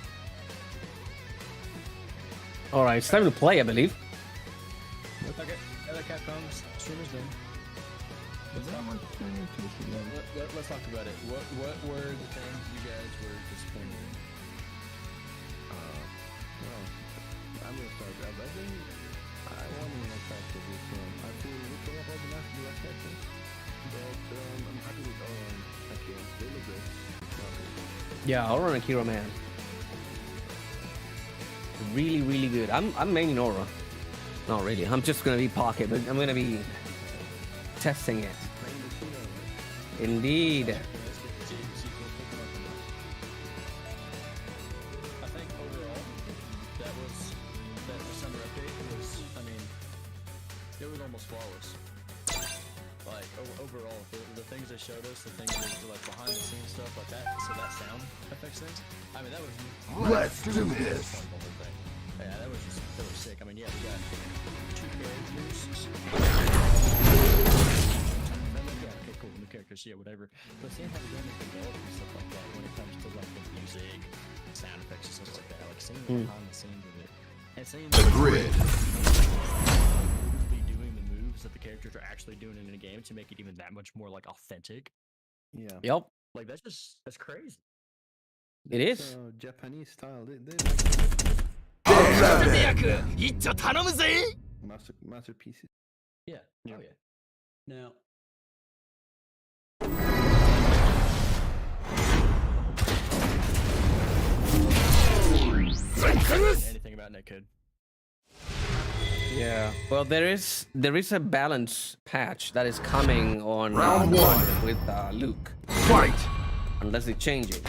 All right, it's time to play, I believe. Okay, Capcom's stream is done. Let's talk about it. What were the things you guys were disappointed in? Well, I'm gonna start that. I think I want to attack this film. I feel we can have all the last section, but I'm happy with Aura and Akira. They look good. Yeah, Aura and Akira, man. Really, really good. I'm maining Aura. Not really. I'm just gonna be Pocket, but I'm gonna be testing it. Indeed. I think overall, that December update was, I mean, it was almost flawless. Like, overall, the things they showed us, the things that were like behind the scenes stuff like that, so that sound effects things, I mean, that was... Let's do this! Yeah, that was sick. I mean, yeah, we got 2 characters. Okay, cool, new characters, yeah, whatever. But seeing how they're doing the development and stuff like that when it comes to like the music, sound effects and stuff like that, like seeing behind the scenes of it, and seeing the grid doing the moves that the characters are actually doing in the game to make it even that much more like authentic. Yeah. Yep. Like that's crazy. It is. Japanese style. They masterpieces. Yeah. Oh yeah. Now. Anything about netcode? Yeah. Well, there is a balance patch that is coming on Round 1 with Luke. Fight. Unless they change it,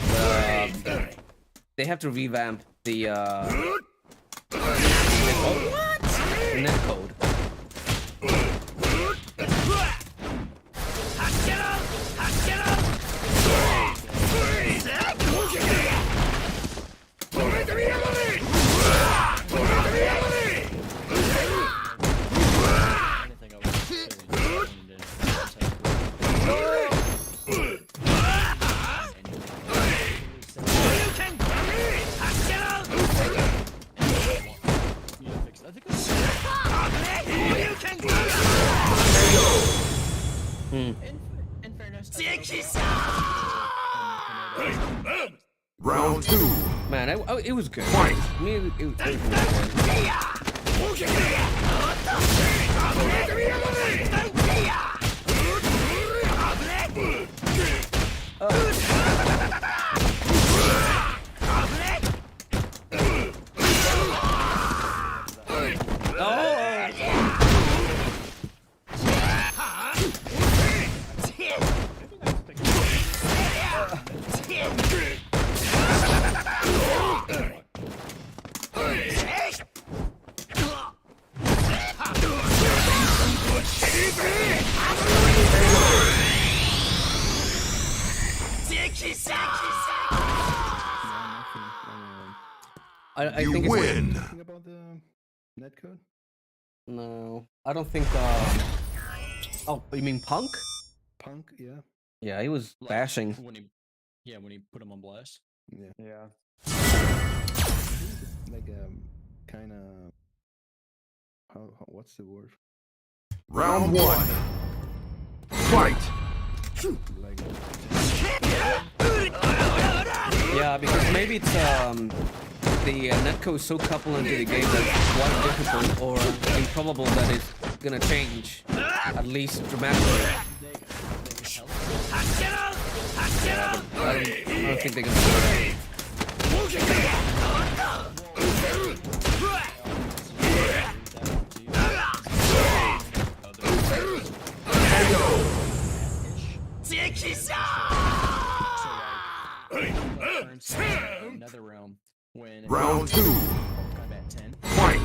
they have to revamp the netcode. Round 2. Man, it was good. Fight. I mean, it was good. I think win. Think about the netcode? No, I don't think. Oh, you mean Punk? Punk, yeah. Yeah, he was bashing. When he put him on blast. Yeah. Yeah. Like kind of. How? What's the word? Round 1. Fight. Like. Yeah, because maybe it's the netcode is so coupled into the game that it's quite difficult or improbable that it's gonna change, at least dramatically. Yeah, but I don't think they're gonna do that. Another realm when Round 2. Combat 10. Fight.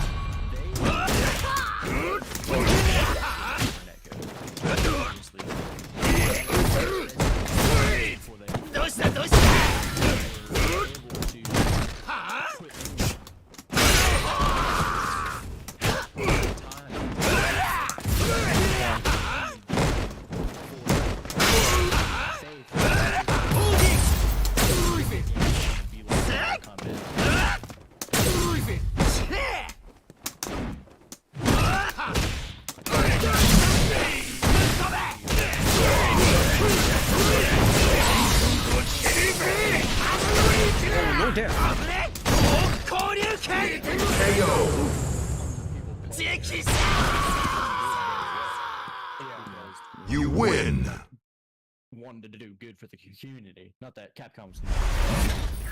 no dare. You win. Wanted to do good for the community. Not that Capcom's not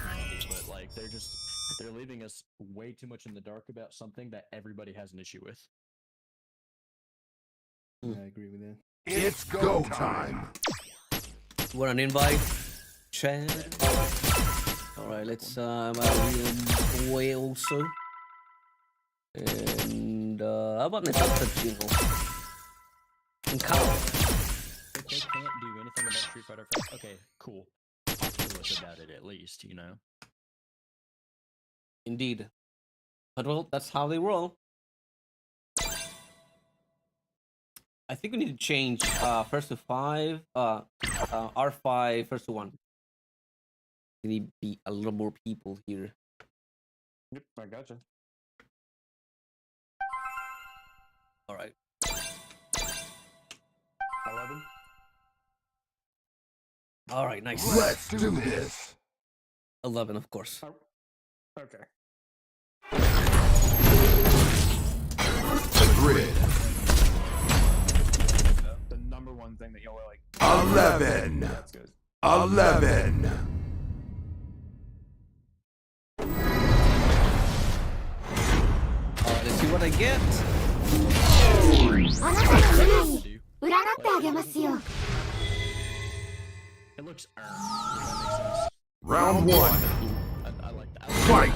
community, but like they're leaving us way too much in the dark about something that everybody has an issue with. Yeah, I agree with that. It's go time. Want an invite? Chad. Alright, let's away also. And how about Netapta Chino? And Kyle. If they can't do anything about Street Fighter 5, okay, cool. Talk to us about it at least, you know. Indeed. But well, that's how they roll. I think we need to change first to 5, R5 first to 1. We need to be a little more people here. Yep, I gotcha. Alright. 11. Alright, nice. Let's do this. 11, of course. Okay. The grid. The number one thing that y'all are like 11. That's good. 11. Alright, let's see what I get. It looks earned. Round 1. I like that. Fight.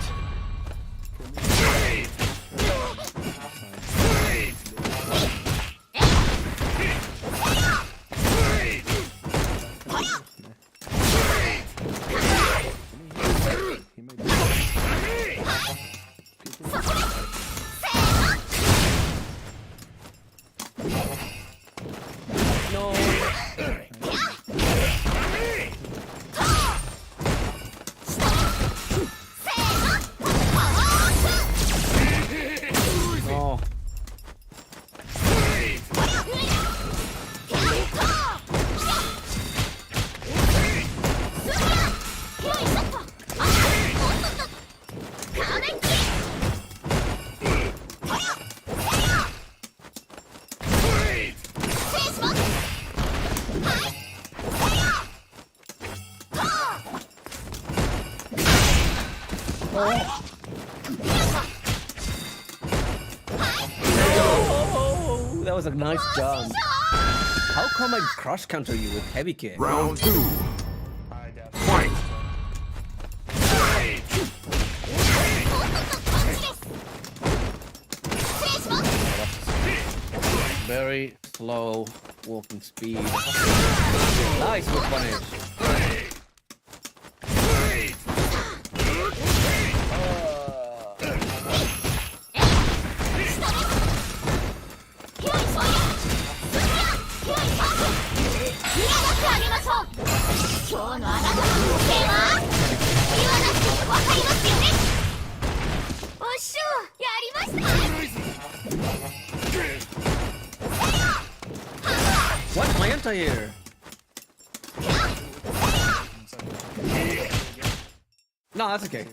Oh, that was a nice jump. How come I cross counter you with heavy kick? Round 2. Fight. Very slow walking speed. Nice with punish. What? My anti-air? No, that's okay.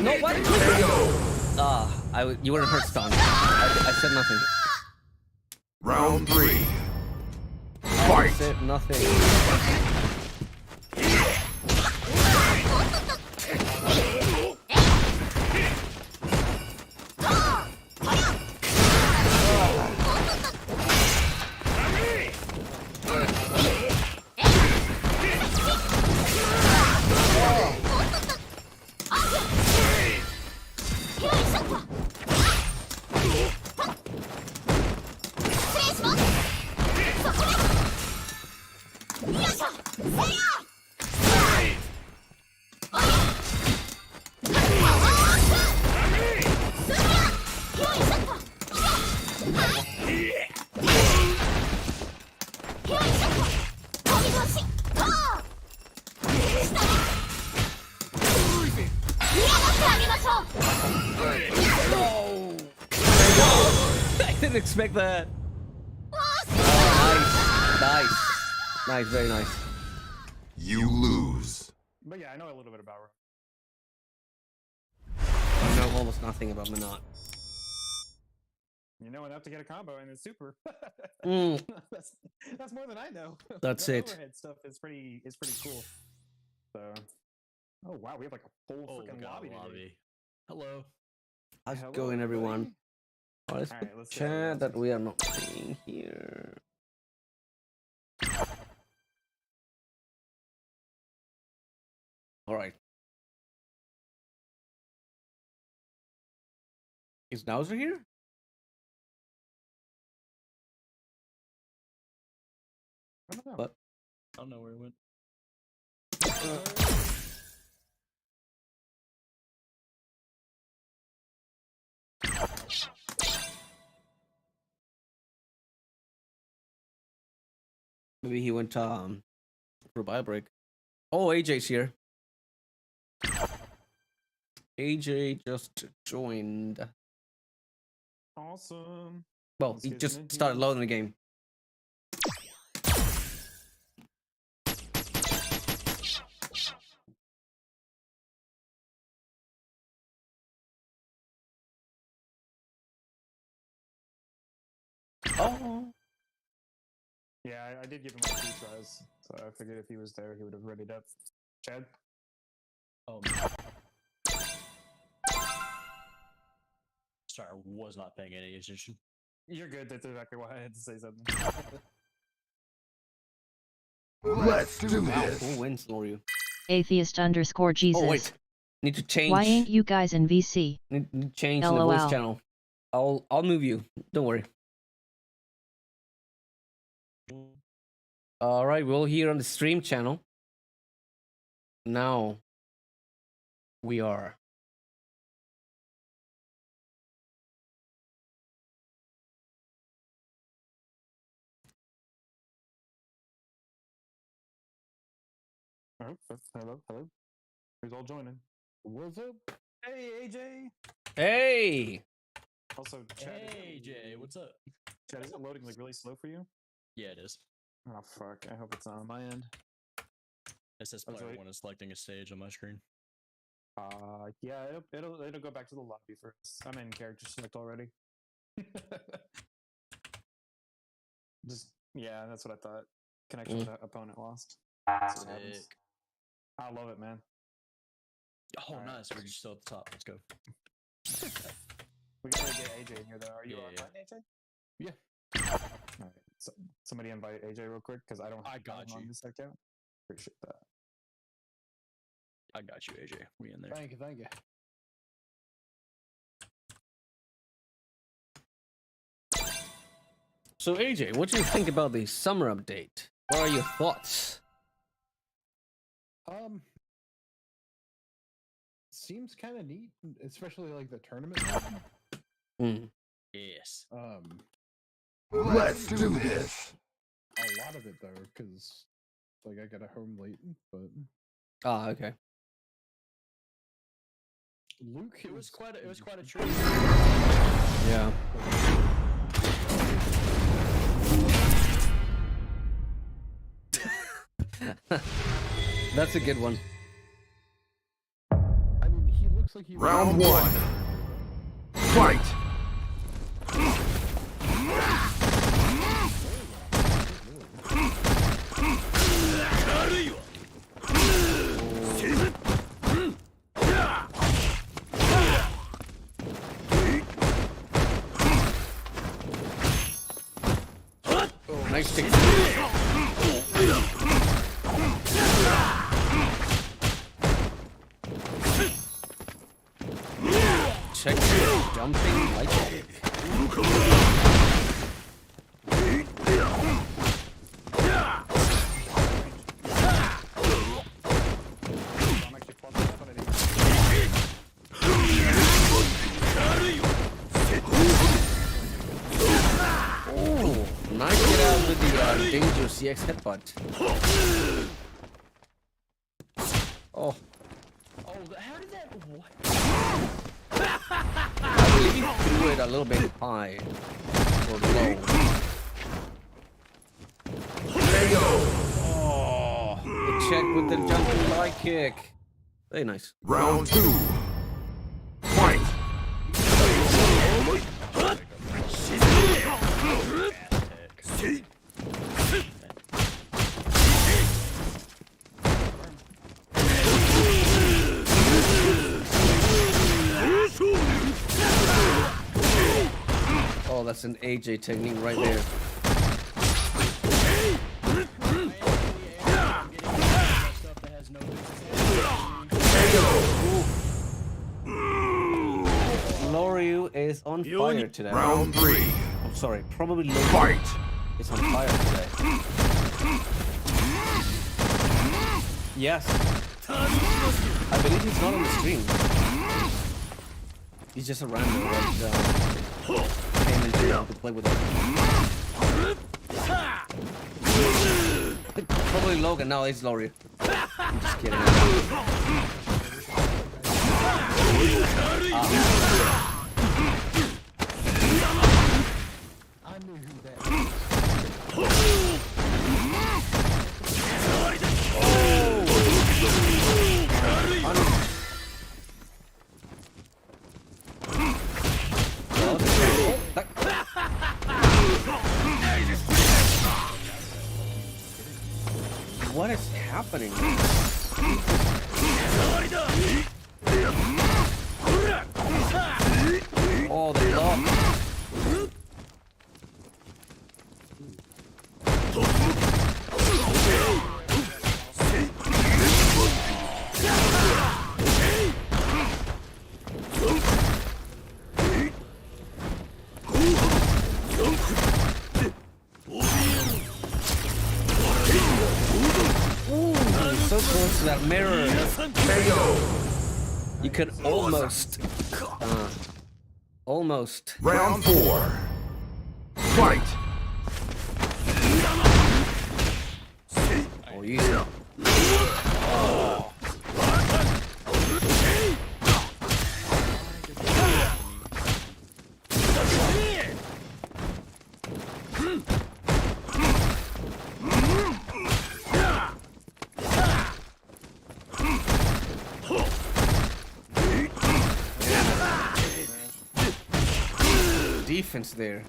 No, what? You wouldn't hurt stun. I said nothing. Round 3. Fight. I said nothing. didn't expect that. Nice, very nice. You lose. But yeah, I know a little bit about her. I know almost nothing about Menat. You know enough to get a combo and it's super. Mm. That's more than I know. That's The it. overhead stuff is pretty cool. So, oh wow, we have like a full freaking lobby. Hello. How's it Hello, going, everyone? buddy. Oh, let's Alright, put let's chat that we are not seeing here. All right. Is Nowser here? I don't know. What? I don't know where it went. Maybe he went for a bio break. Oh, AJ's here. AJ just joined. Awesome. Well, Let's he get just him in started here. loading the game. Oh. Yeah, I did give him like 3 tries, so I figured if he was there, he would have readied up. Chad? Sorry, I was not paying any attention. You're good. That's exactly why I had to say something. Let's do Wow, this. who wins, Norio? Atheist_Jesus. Oh wait, need to change. Why ain't you guys in VC? Need to change the LOL. voice channel. I'll move you. Don't worry. All right, we're here on the stream channel. Now we are. Oh, hello. Who's all joining? What's up? Hey, AJ. Hey. Also, Chad. Hey, Jay, what's up? Chad, is it loading like really slow for you? Yeah, it is. Oh fuck! I hope it's on my end. It says I was player like- 1 is selecting a stage on my screen. Yeah, it'll go back to the lobby first. I'm in character select already. Just yeah, that's what I thought. Connection with the opponent lost. See what happens. Sick. I love it, man. Oh, Alright. nice. We're just still at the top. Let's go. We gotta get AJ in here though. Are you Yeah, online, AJ? Yeah. Alright. So, somebody invite AJ real quick because I don't. I got have him on you. this account. Appreciate that. I got you, AJ. We in there. Thank you. So AJ, what do you think about the summer update? What are your thoughts? Seems kind of neat, especially like the tournament mode. Hmm. Yes. Let's do this. A lot of it though, because like I got a home late, but Ah, okay. Luke, It was quite a treat. Yeah. That's a good one. I mean, he looks like he. Round 1. Fight. Nice kick. Check your jumping like I'm actually flopping up on it. Oh, nice get out with the danger CX headbutt. Oh. Oh, how did that? What? I believe he threw it a little bit high. or low. Oh, the check with the jumping light kick. Very nice. Round 2. Fight. Oh, that's an AJ technique right there. Loryu is on fire today. Round 3. I'm sorry, probably Fight. Loryu is on fire today. Yes. I believe he's not on the stream. He's just a random that came in here to play with us. Probably Logan. No, it's Loryu. I'm just kidding. I knew who that What is happening? Oh, the block. So close to that mirror. You could almost. Almost. Round 4. Fight. Oh, easy. Oh. Defense there.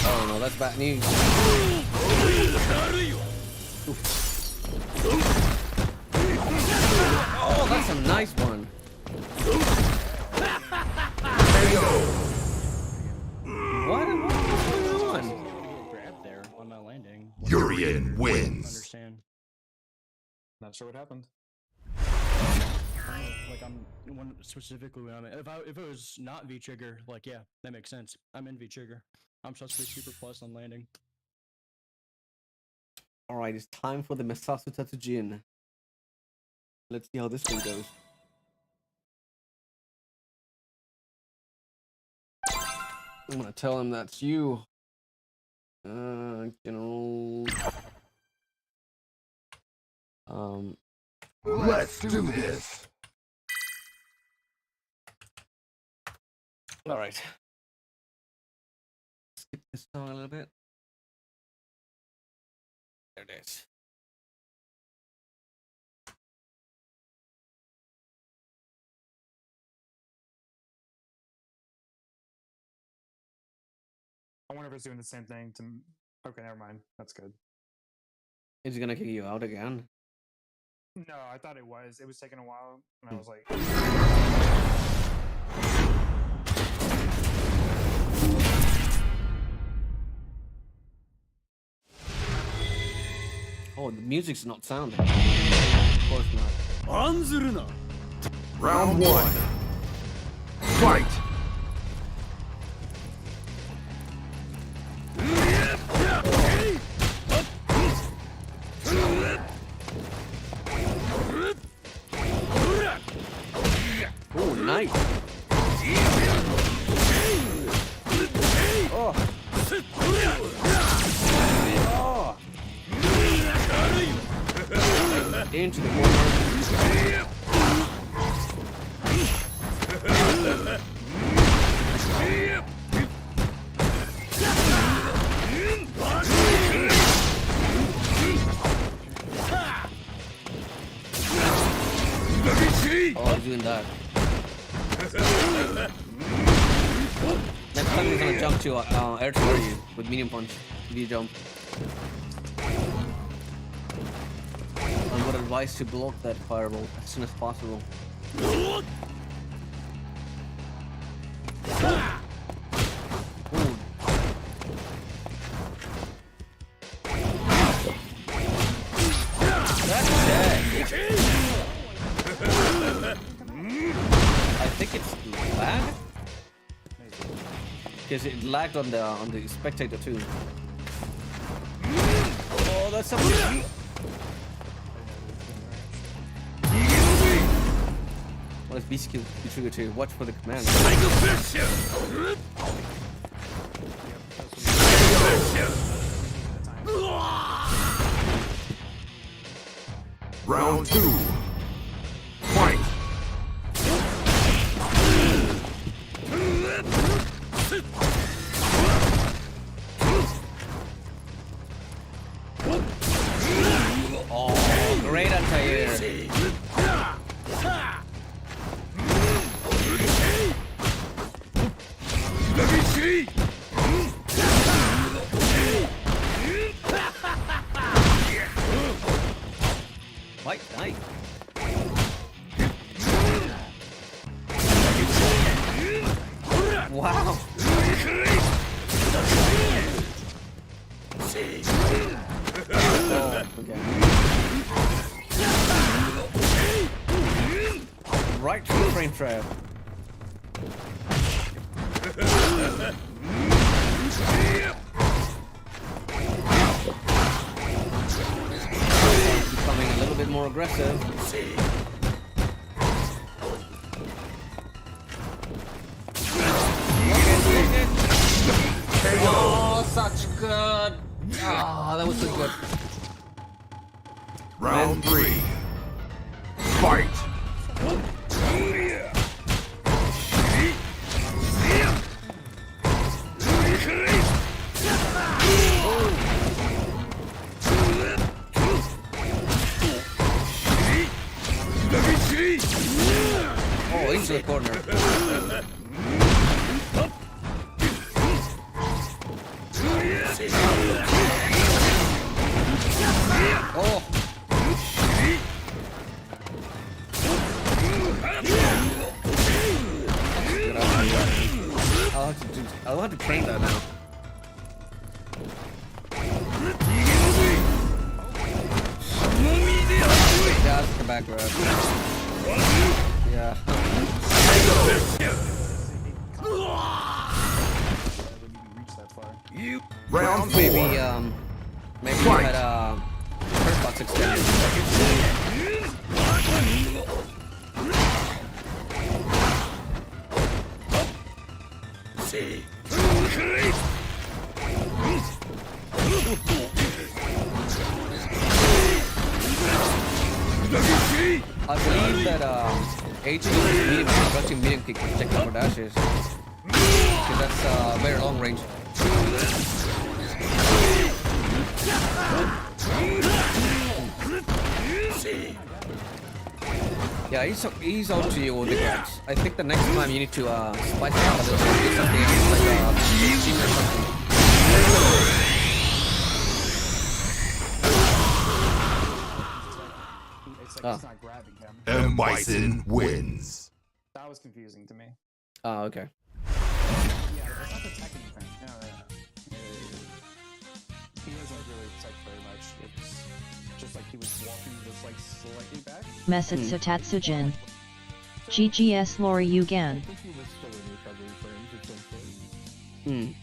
Oh no, that's bad news. Oh, that's a nice one. What is going on? grabbed there on my landing. Urian wins. Understand. Not sure what happened. Like specifically when I'm if it was not V trigger, like yeah, that makes sense. I'm in V trigger. I'm supposed to be super plus on landing. All right, it's time for the Masasu Tatsujin. Let's see how this thing goes. I'm gonna tell him that's you. General. Let's do this. All right. Skip this song a little bit. There it is. I wonder if it's doing the same thing to. Okay, never mind. That's good. Is he gonna kick you out again? No, I thought it was. It was taking a while, and I was like. Oh, the music's not sounding. Of course not. Round 1. Fight. into the corner. Oh, he's doing that. Next time he's gonna jump to air to you with medium punch. If you jump. I would advise to block that fireball as soon as possible. Ooh. That's dead. I think it's lag. Because it lagged on the spectator too. Oh, that's something. Well, it's BCQ trigger too. Watch for the command. Round 2. Fight. Oh, great anti-air. Fight, nice. Wow. Oh, okay. Right through the frame trap. Becoming a little bit more aggressive. Oh, such good. Ah, that was so good. Round 3. Fight. Oh, into the corner. Oh. I'll have to train that now. Yeah, that's the back grab. Yeah. Round 4. Maybe you had first box extended. I believe that H is medium, crouching medium kick to check for dashes. Because that's very long range. Yeah, he's on to you with the grabs. I think the next time you need to spice it up a little bit, do something like team or something. It's like it's not grabbing him. M. Bison wins. That was confusing to me. Oh, okay. Yeah, it's not the teching thing. He doesn't really tech very much. It's just like he was walking just like slightly back. Mesetsu Tatsujin. GGS Lori Yugan. Alright,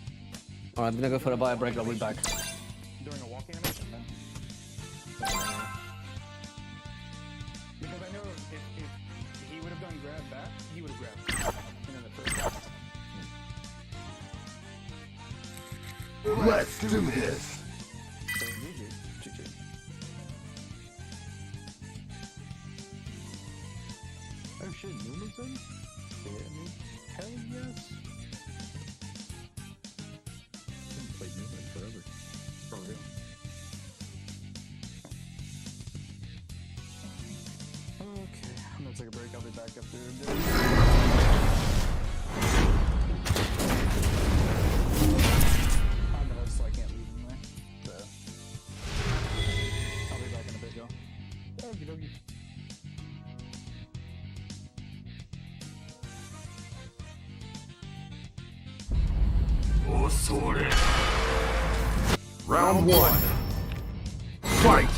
I'm gonna go for a bio break, I'll be back. During a walk animation then. Because I know if he would have done grab back, he would have grabbed. And then the first one. Let's do this. So GG. shit Numa's in? Yeah, I mean, hell yes. I haven't played Numa in forever. For real. Okay, I'm gonna take a break. I'll be back after a bit. I'm the host, so I can't leave anyway. So I'll be back in a bit, y'all. Okie dokie. Round 1. Fight!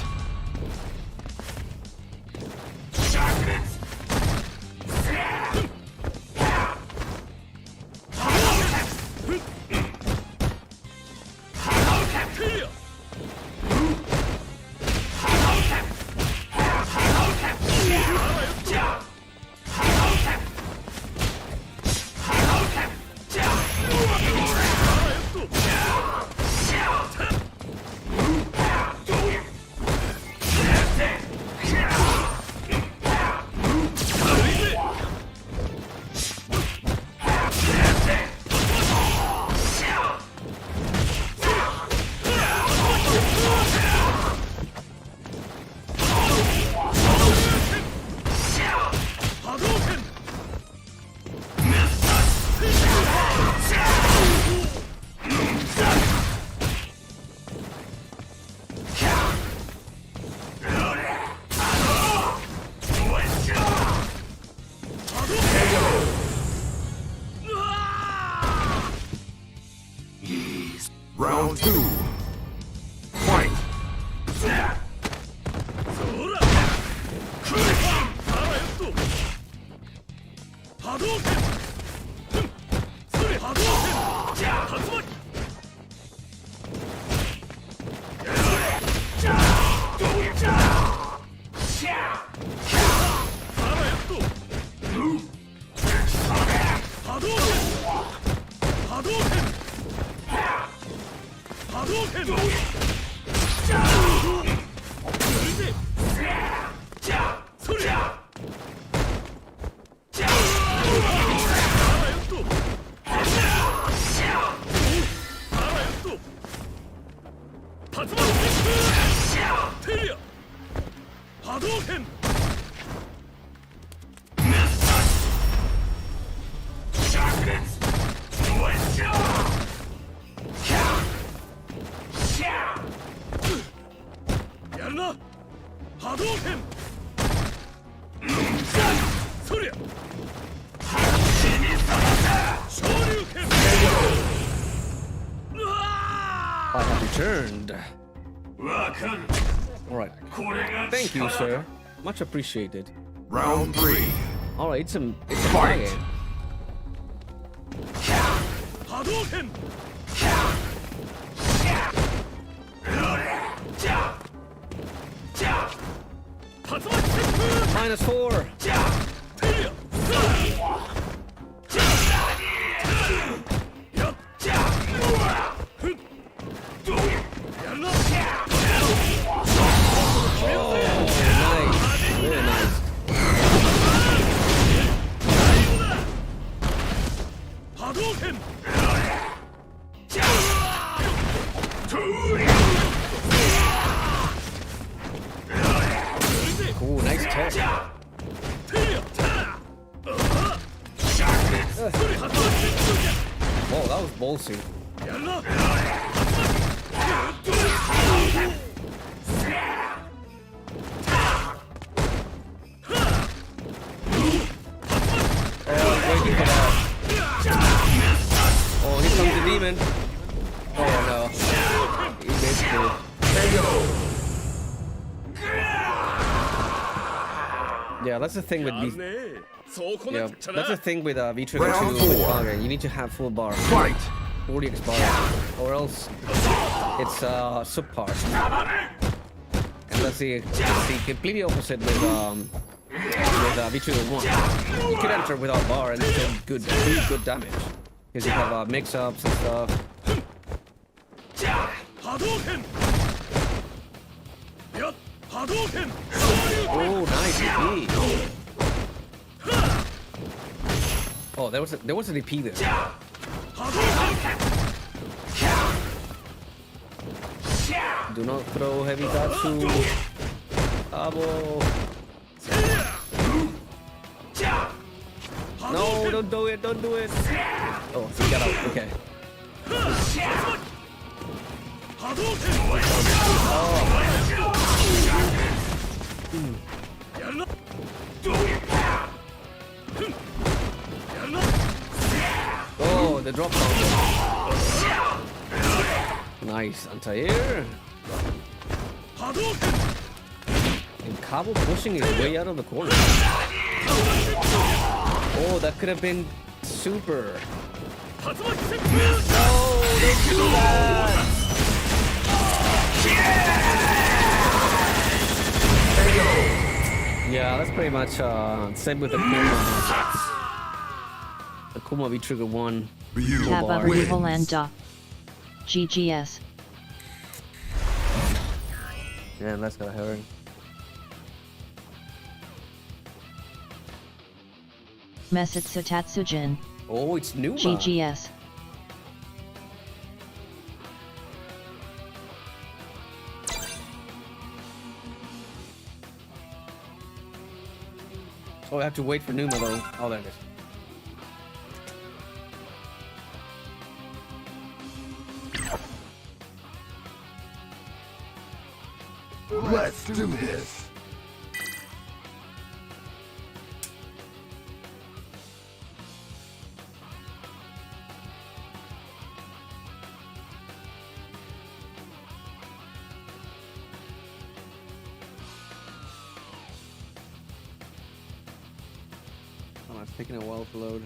Round 2. Fight! I have returned. Alright. Thank you, sir. Much appreciated. Round 3. Alright, it's a Fight! game. -4. Ooh, nice tech. Oh, that was ballsy. Waiting for that. Oh, here comes the demon. Oh no. He basically. Yeah, that's the thing with yeah, that's the thing with V-Trigger 2 with Valorant. You need to have full bar. Fight! 40x bar. Or else it's subpar. And that's the completely opposite with V-Trigger 1. You could enter without bar and still good damage. Because you have mix-ups and stuff. Oh, nice. Oh, there was an EP there. Do not throw heavy tatsu. Abo. No, don't do it, don't do it. Oh, he got out, okay. Oh, the drop down. Nice, anti-air. And Cabo pushing his way out of the corner. Oh, that could have been super. No, don't do that. Yeah, that's pretty much same with the Kuma. The Kuma we trigger one. Kaba Holanda. GGS. Yeah, that's gonna hurt. Mesutsu Tatsujin. Oh, it's Numa. GGS. Oh, I have to wait for Numa though. Oh, there it is. Let's do this. Oh, it's taking a while to load.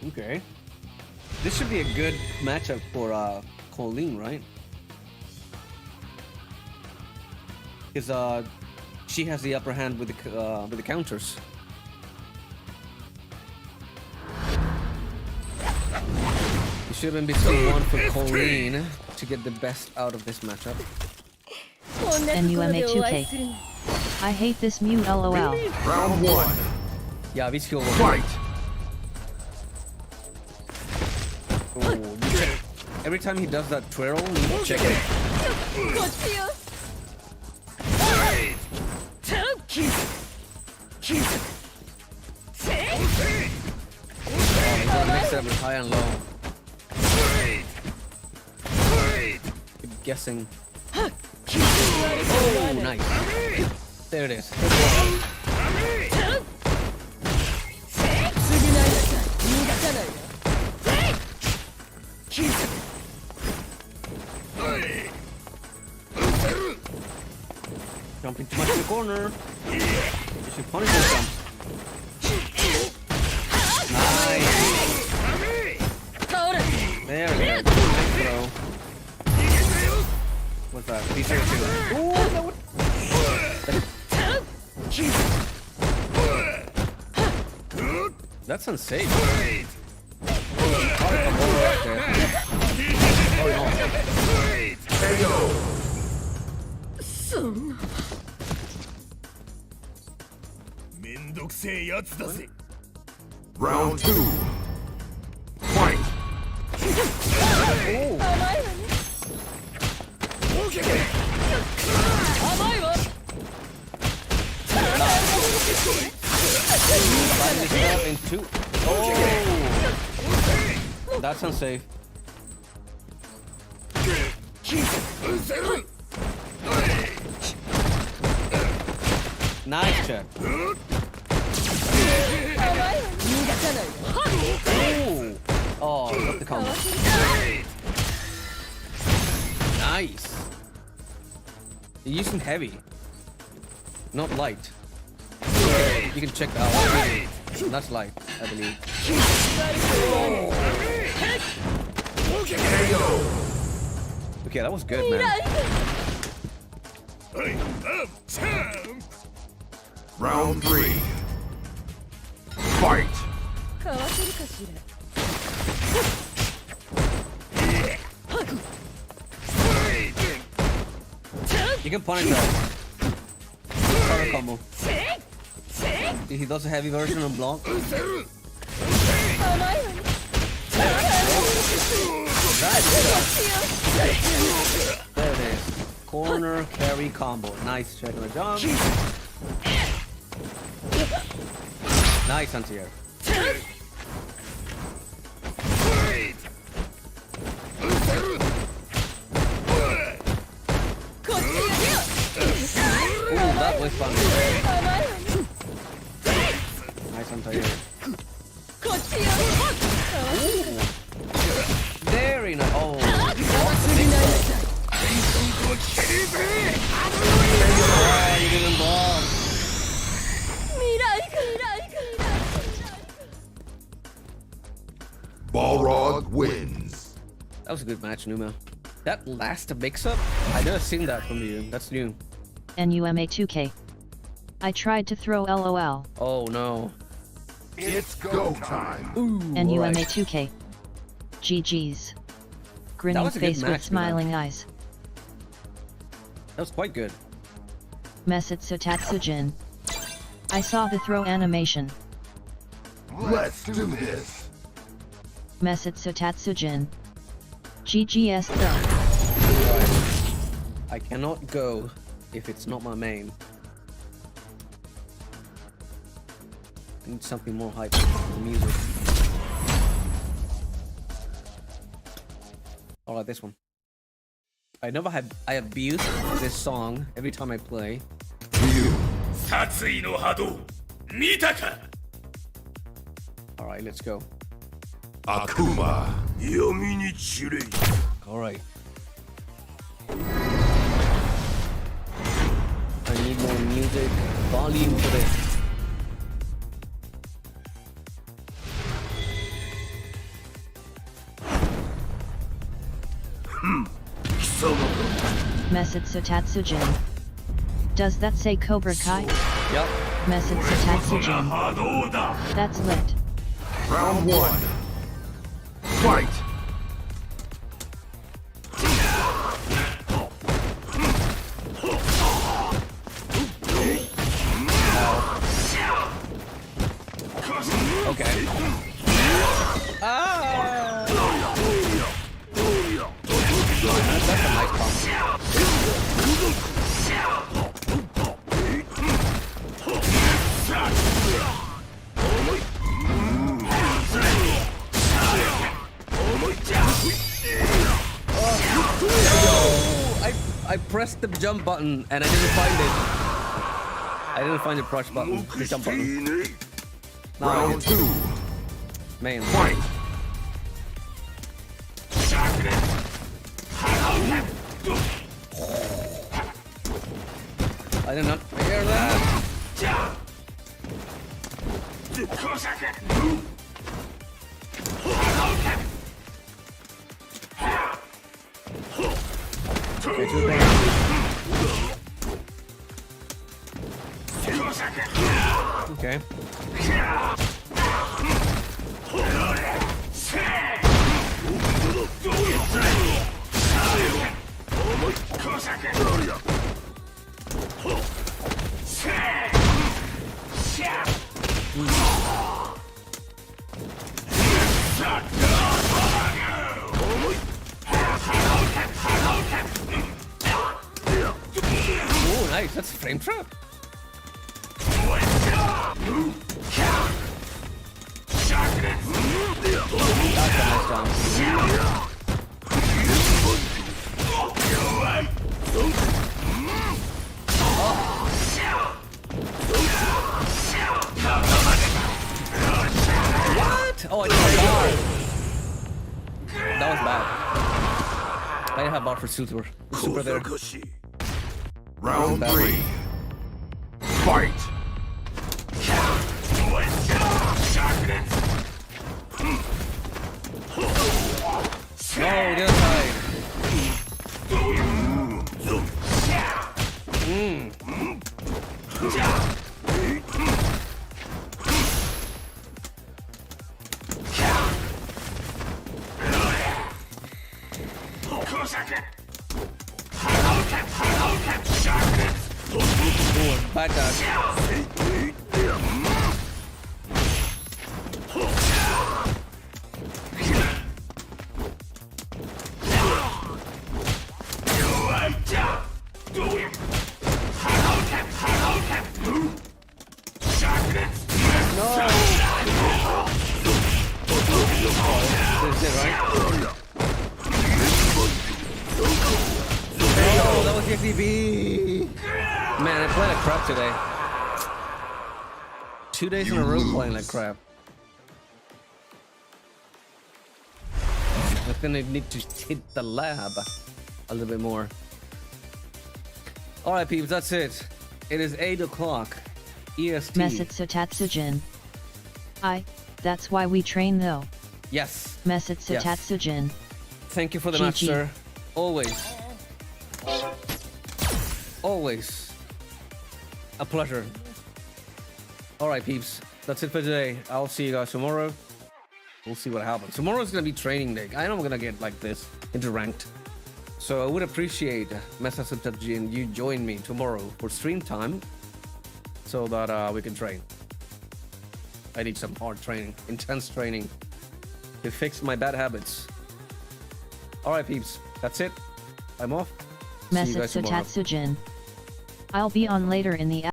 Okay. This should be a good matchup for Colleen, right? Because she has the upper hand with the counters. It should have been between one for Colleen to get the best out of this matchup. NUMA2K. I hate this mute LOL. Round one. Yeah, we skill Fight. Oh, every time he does that twirl, you check it. He's gonna mix it up with high and low. Keep guessing. Oh, nice. There it is. Jumping too much in the corner. You should punish yourself. Nice. There it is. Nice throw. What's that? P02. Ooh, no. That's unsafe. Round two. Fight. Oh, that's unsafe. Nice check. Ooh. Oh, got the combo. Nice. You're using heavy, not light. You can check that out. That's light, I believe. Okay, that was good, man. I am champ! Round 3. Fight! かわせるかしら You can punish that. Counter combo. He does a heavy version of block. There it is. Corner carry combo. Nice check on the jump. Nice anti-air. Ooh, that was fun. Nice anti-air. Very nice. Oh. Oh, you didn't block. Balrog wins. That was a good match, Numa. That last mix-up? I never seen that from you. That's new. NUMA 2K. I tried to throw LOL. Oh no. It's go time. Ooh, NUMA right. 2K. GG's. Grinning was a good face with match, smiling eyes. That was quite good. Mesutsu Tatsujin. I saw the throw animation. Let's do this. Mesutsu Tatsujin. GGS throw. Right. I cannot go if it's not my main. I need something more hype. The music. I like this one. I abuse this song every time I play. Alright, let's go. Akuma. Alright. I need more music volume for this. Mesutsu Tatsujin. Does that say Cobra Kai? Yep. Mesutsu Tatsujin. That's lit. Round 1. Fight! Okay. Ah! That's a nice combo. I pressed the jump button and I didn't find it. I didn't find the crush button. The jump button. Round 2. Man. Fight! I did not hear that. Okay. Oh, nice. That's a frame trap. That's a nice jump. What? Oh, I didn't have bar. That was bad. I didn't have bar for super. Super there. Round 3. Fight! No, the other side. Oh, bad dodge. This is it, right? Oh, that was XDB. Man, I played like crap today. 2 days in a row playing like crap. I'm gonna need to hit the lab a little bit more. Alright, peeps, that's it. It is 8 o'clock. EST. Mesutsu Tatsujin. That's why we train though. Yes. Mesutsu Yes. Tatsujin. Thank you for the match, GG. sir. Always. Always. A pleasure. Alright, peeps. That's it for today. I'll see you guys tomorrow. We'll see what happens. Tomorrow's gonna be training day. I know I'm gonna get like this into ranked. So I would appreciate Mesutsu Tatsujin and you join me tomorrow for stream time so that we can train. I need some hard training, intense training to fix my bad habits. Alright, peeps. That's it. I'm off. See you guys Mesutsu tomorrow. Tatsujin. I'll be on later in the